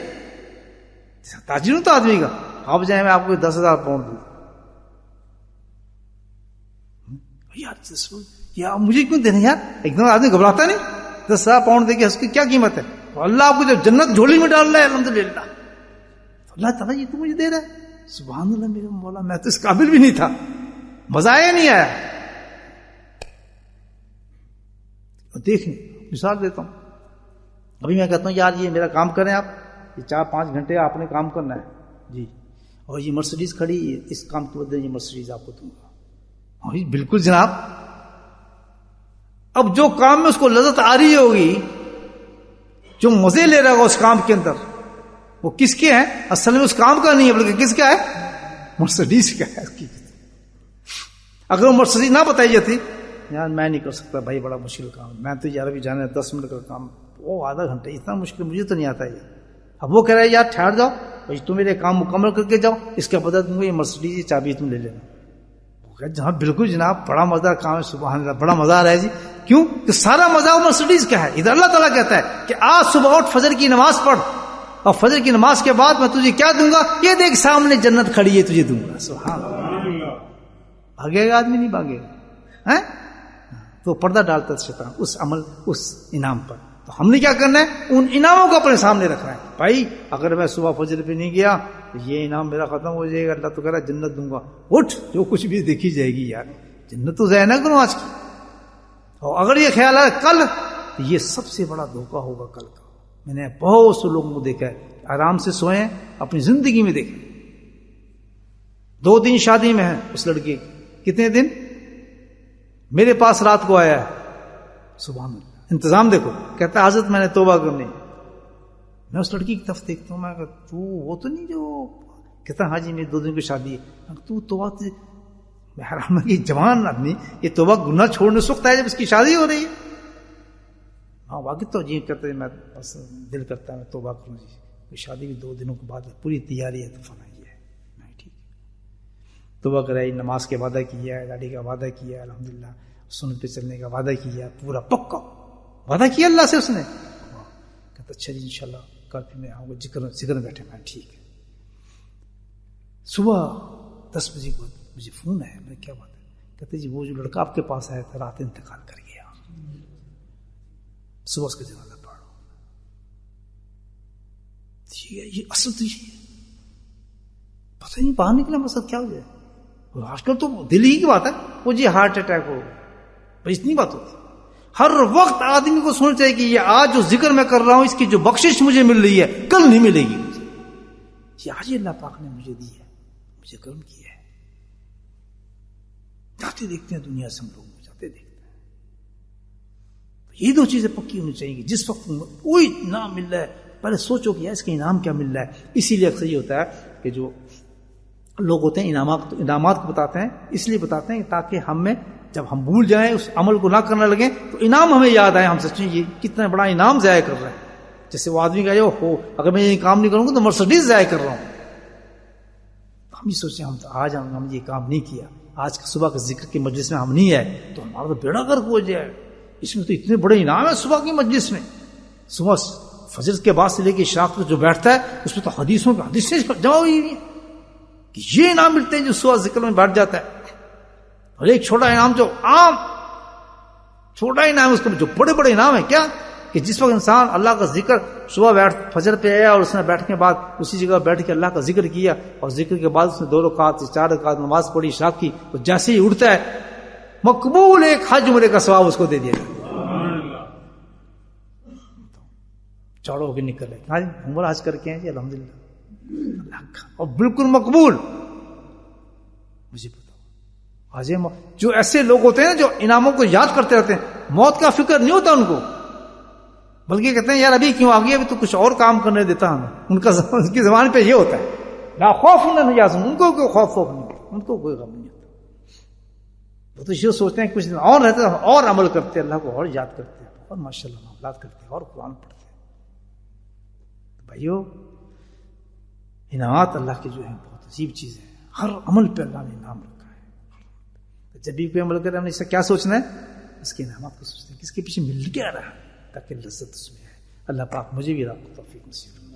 تاجر ہوں تو آدمی کا آپ جائیں میں آپ کو 10,000 پاؤنڈ دوں، یار مجھے کیوں دینا یار؟ ایک دم آدمی گھبراتا نہیں، 10,000 پاؤنڈ دے کے اس کی کیا قیمت ہے؟ اللہ آپ کو جب جنت جھولی میں ڈال رہا ہے الحمدللہ، اللہ تعالیٰ یہ تو مجھے دے رہا ہے. سبحان اللہ میرے مولا، میں تو اس قابل بھی نہیں تھا، مزہ آیا نہیں آیا. دیکھیں مثال دیتا ہوں، ابھی میں کہتا ہوں یار یہ میرا کام کریں آپ، یہ 4-5 گھنٹے آپ نے کام کرنا ہے جی، اور یہ مرسڈیز کھڑی، اس کام کے بدلے یہ مرسڈیز آپ کو دوں گا. ہاں بالکل جناب. اب جو کام میں اس کو لذت آ رہی ہوگی، جو مزے لے رہا ہوگا اس کام کے اندر، وہ کس کے ہیں؟ اصل میں اس کام کا نہیں ہے بلکہ کس کا ہے؟ مرسڈیز کا ہے. اگر وہ مرسڈیز نہ بتائی جاتی، یار میں نہیں کر سکتا بھائی، بڑا مشکل کام، میں تو یار ابھی جانا ہے 10 منٹ کا کام، وہ آدھا گھنٹہ، اتنا مشکل مجھے تو نہیں آتا ہے. اب وہ کہہ رہا ہے یار ٹھہر جاؤ بھائی، تم میرے کام مکمل کر کے جاؤ، اس کا بدلہ تم کو یہ مرسڈیز کی چابی تم لے لینا. جہاں بالکل جناب بڑا مزہ کام ہے، سبحان اللہ بڑا مزہ آ رہا ہے جی. کیوں کہ سارا مزہ وہ مرسڈیز کا ہے. ادھر اللہ تعالیٰ کہتا ہے کہ آج صبح اٹھ فجر کی نماز پڑھ، اور فجر کی نماز کے بعد میں تجھے کیا دوں گا؟ یہ دیکھ سامنے جنت کھڑی ہے، تجھے دوں گا. سبحان اللہ. بھاگے گا آدمی؟ نہیں بھاگے گا. تو پردہ ڈالتا شیطان اس عمل، اس انعام پر. تو ہم نے کیا کرنا ہے؟ ان انعاموں کو اپنے سامنے رکھنا ہے. بھائی اگر میں صبح فجر پہ نہیں گیا تو یہ انعام میرا ختم ہو جائے گا. اللہ تو کہہ رہا ہے جنت دوں گا. اٹھ، جو کچھ بھی دیکھی جائے گی یار، جنت تو ضائع نہ کروں آج کی. اور اگر یہ خیال ہے کل، تو یہ سب سے بڑا دھوکہ ہوگا کل کا. میں نے بہت سے لوگوں کو دیکھا ہے آرام سے سوئیں، اپنی زندگی میں دیکھیں 2 دن شادی میں ہے اس لڑکی، کتنے دن میرے پاس رات کو آیا ہے. سبحان اللہ. انتظام دیکھو. کہتا ہے حضرت میں نے توبہ کرنی. میں اس لڑکی کی طرف دیکھتا ہوں، میں کہتا تو وہ تو نہیں جو کہتا ہاں جی میری 2 دن کی شادی ہے. تو توبہ حرام کی جوان آدمی یہ توبہ گناہ چھوڑنے سکتا ہے جب اس کی شادی ہو رہی ہے؟ ہاں واقعی تو جی کرتے میں بس دل کرتا ہے میں توبہ کروں جی، شادی کی 2 دنوں کے بعد پوری تیاری ہے تو فنا یہ ہے. نہیں ٹھیک ہے، توبہ کرائی، نماز کے وعدہ کیا ہے، داڑھی کا وعدہ کیا ہے، الحمدللہ سنت پہ چلنے کا وعدہ کیا، پورا پکا وعدہ کیا اللہ سے اس نے. کہتا اچھا جی انشاءاللہ کل پھر میں آؤں گا، ذکر میں بیٹھے میں. ٹھیک ہے. صبح 10 بجے کے بعد مجھے فون ہے. میں کیا بات ہے؟ کہتے جی وہ جو لڑکا آپ کے پاس آیا تھا رات انتقال کر گیا، صبح اس کا جنازہ پڑھ رہا ہوں. یہ اصل تو یہ پتہ نہیں باہر نکلا مقصد کیا ہو جائے. آج کل تو دل ہی کی بات ہے، وہ جی ہارٹ اٹیک ہو بھائی، اتنی بات ہوتی. ہر وقت آدمی کو سوچنا چاہیے کہ یہ آج جو ذکر میں کر رہا ہوں اس کی جو بخشش مجھے مل رہی ہے کل نہیں ملے گی مجھے. یہ آج اللہ پاک نے مجھے دی ہے، مجھے کرم کیا ہے. جاتے دیکھتے ہیں دنیا سے ہم لوگ جاتے دیکھتے ہیں. یہ 2 چیزیں پکی ہونی چاہیے. جس وقت کوئی انعام مل رہا ہے پہلے سوچو کہ اس کا انعام کیا مل رہا ہے. اسی لیے اکثر یہ ہوتا ہے کہ جو لوگ ہوتے ہیں انعامات کو بتاتے ہیں، اس لیے بتاتے ہیں تاکہ ہم میں جب ہم بھول جائیں اس عمل کو نہ کرنے لگیں تو انعام ہمیں یاد آئے، ہم سوچیں یہ کتنا بڑا انعام ضائع کر رہے ہیں. جیسے وہ آدمی کا ہو اگر میں یہ کام نہیں کروں گا تو مرسڈیز ضائع کر رہا ہوں. ہم یہ سوچیں آج ہم یہ کام نہیں کیا، آج کا صبح کے ذکر کی مجلس میں ہم نہیں آئے تو ہمارا تو بیڑا غرق ہو جائے. اس میں تو اتنے بڑے انعام ہے صبح کی مجلس میں. صبح فجر کے بعد سے لے کے عشاء تک جو بیٹھتا ہے اس میں تو حدیثیں جمع ہوئی ہیں کہ یہ انعام ملتے ہیں جو صبح ذکر میں بیٹھ جاتا ہے. اور ایک چھوٹا انعام جو عام چھوٹا انعام ہے، اس کو جو بڑے بڑے انعام ہے کیا کہ جس وقت انسان اللہ کا ذکر صبح فجر پہ آیا اور اس نے بیٹھنے کے بعد اسی جگہ بیٹھ کے اللہ کا ذکر کیا اور ذکر کے بعد اس نے 2 رکعت 4 رکعت نماز پڑھی عشاء کی، تو جیسے ہی اٹھتا ہے مقبول ایک حج عمرے کا ثواب اس کو دے دیا. چوڑو ہو کے نکلے آج عمرہ حج کر کے ہیں جی الحمدللہ اللہ کا، اور بالکل مقبول. مجھے بتاؤ آج جو ایسے لوگ ہوتے ہیں جو انعاموں کو یاد کرتے رہتے ہیں، موت کا فکر نہیں ہوتا ان کو، بلکہ کہتے ہیں یار ابھی کیوں آ گیا، ابھی تو کچھ اور کام کرنے دیتا ہمیں. ان کی زبان پہ یہ ہوتا ہے لا خوف نہ یاسم، ان کو کوئی خوف نہیں ہوتا، ان کو کوئی غم نہیں ہوتا. وہ تو یہ سوچتے ہیں کچھ دن اور رہتے ہیں اور عمل کرتے ہیں، اللہ کو اور یاد کرتے ہیں اور ماشاء اللہ معاملات کرتے ہیں اور قرآن پڑھتے ہیں. بھائیو انعامات اللہ کے جو ہیں بہت عجیب چیز ہے، ہر عمل پہ اللہ نے انعام رکھا ہے. جب بھی کوئی عمل کرے ہم نے اس سے کیا سوچنا ہے، اس کے انعامات کو سوچتے ہیں، کس کے پیچھے مل کیا رہا تاکہ لذت اس میں ہے. اللہ پاک مجھے بھی راہ کو توفیق نصیب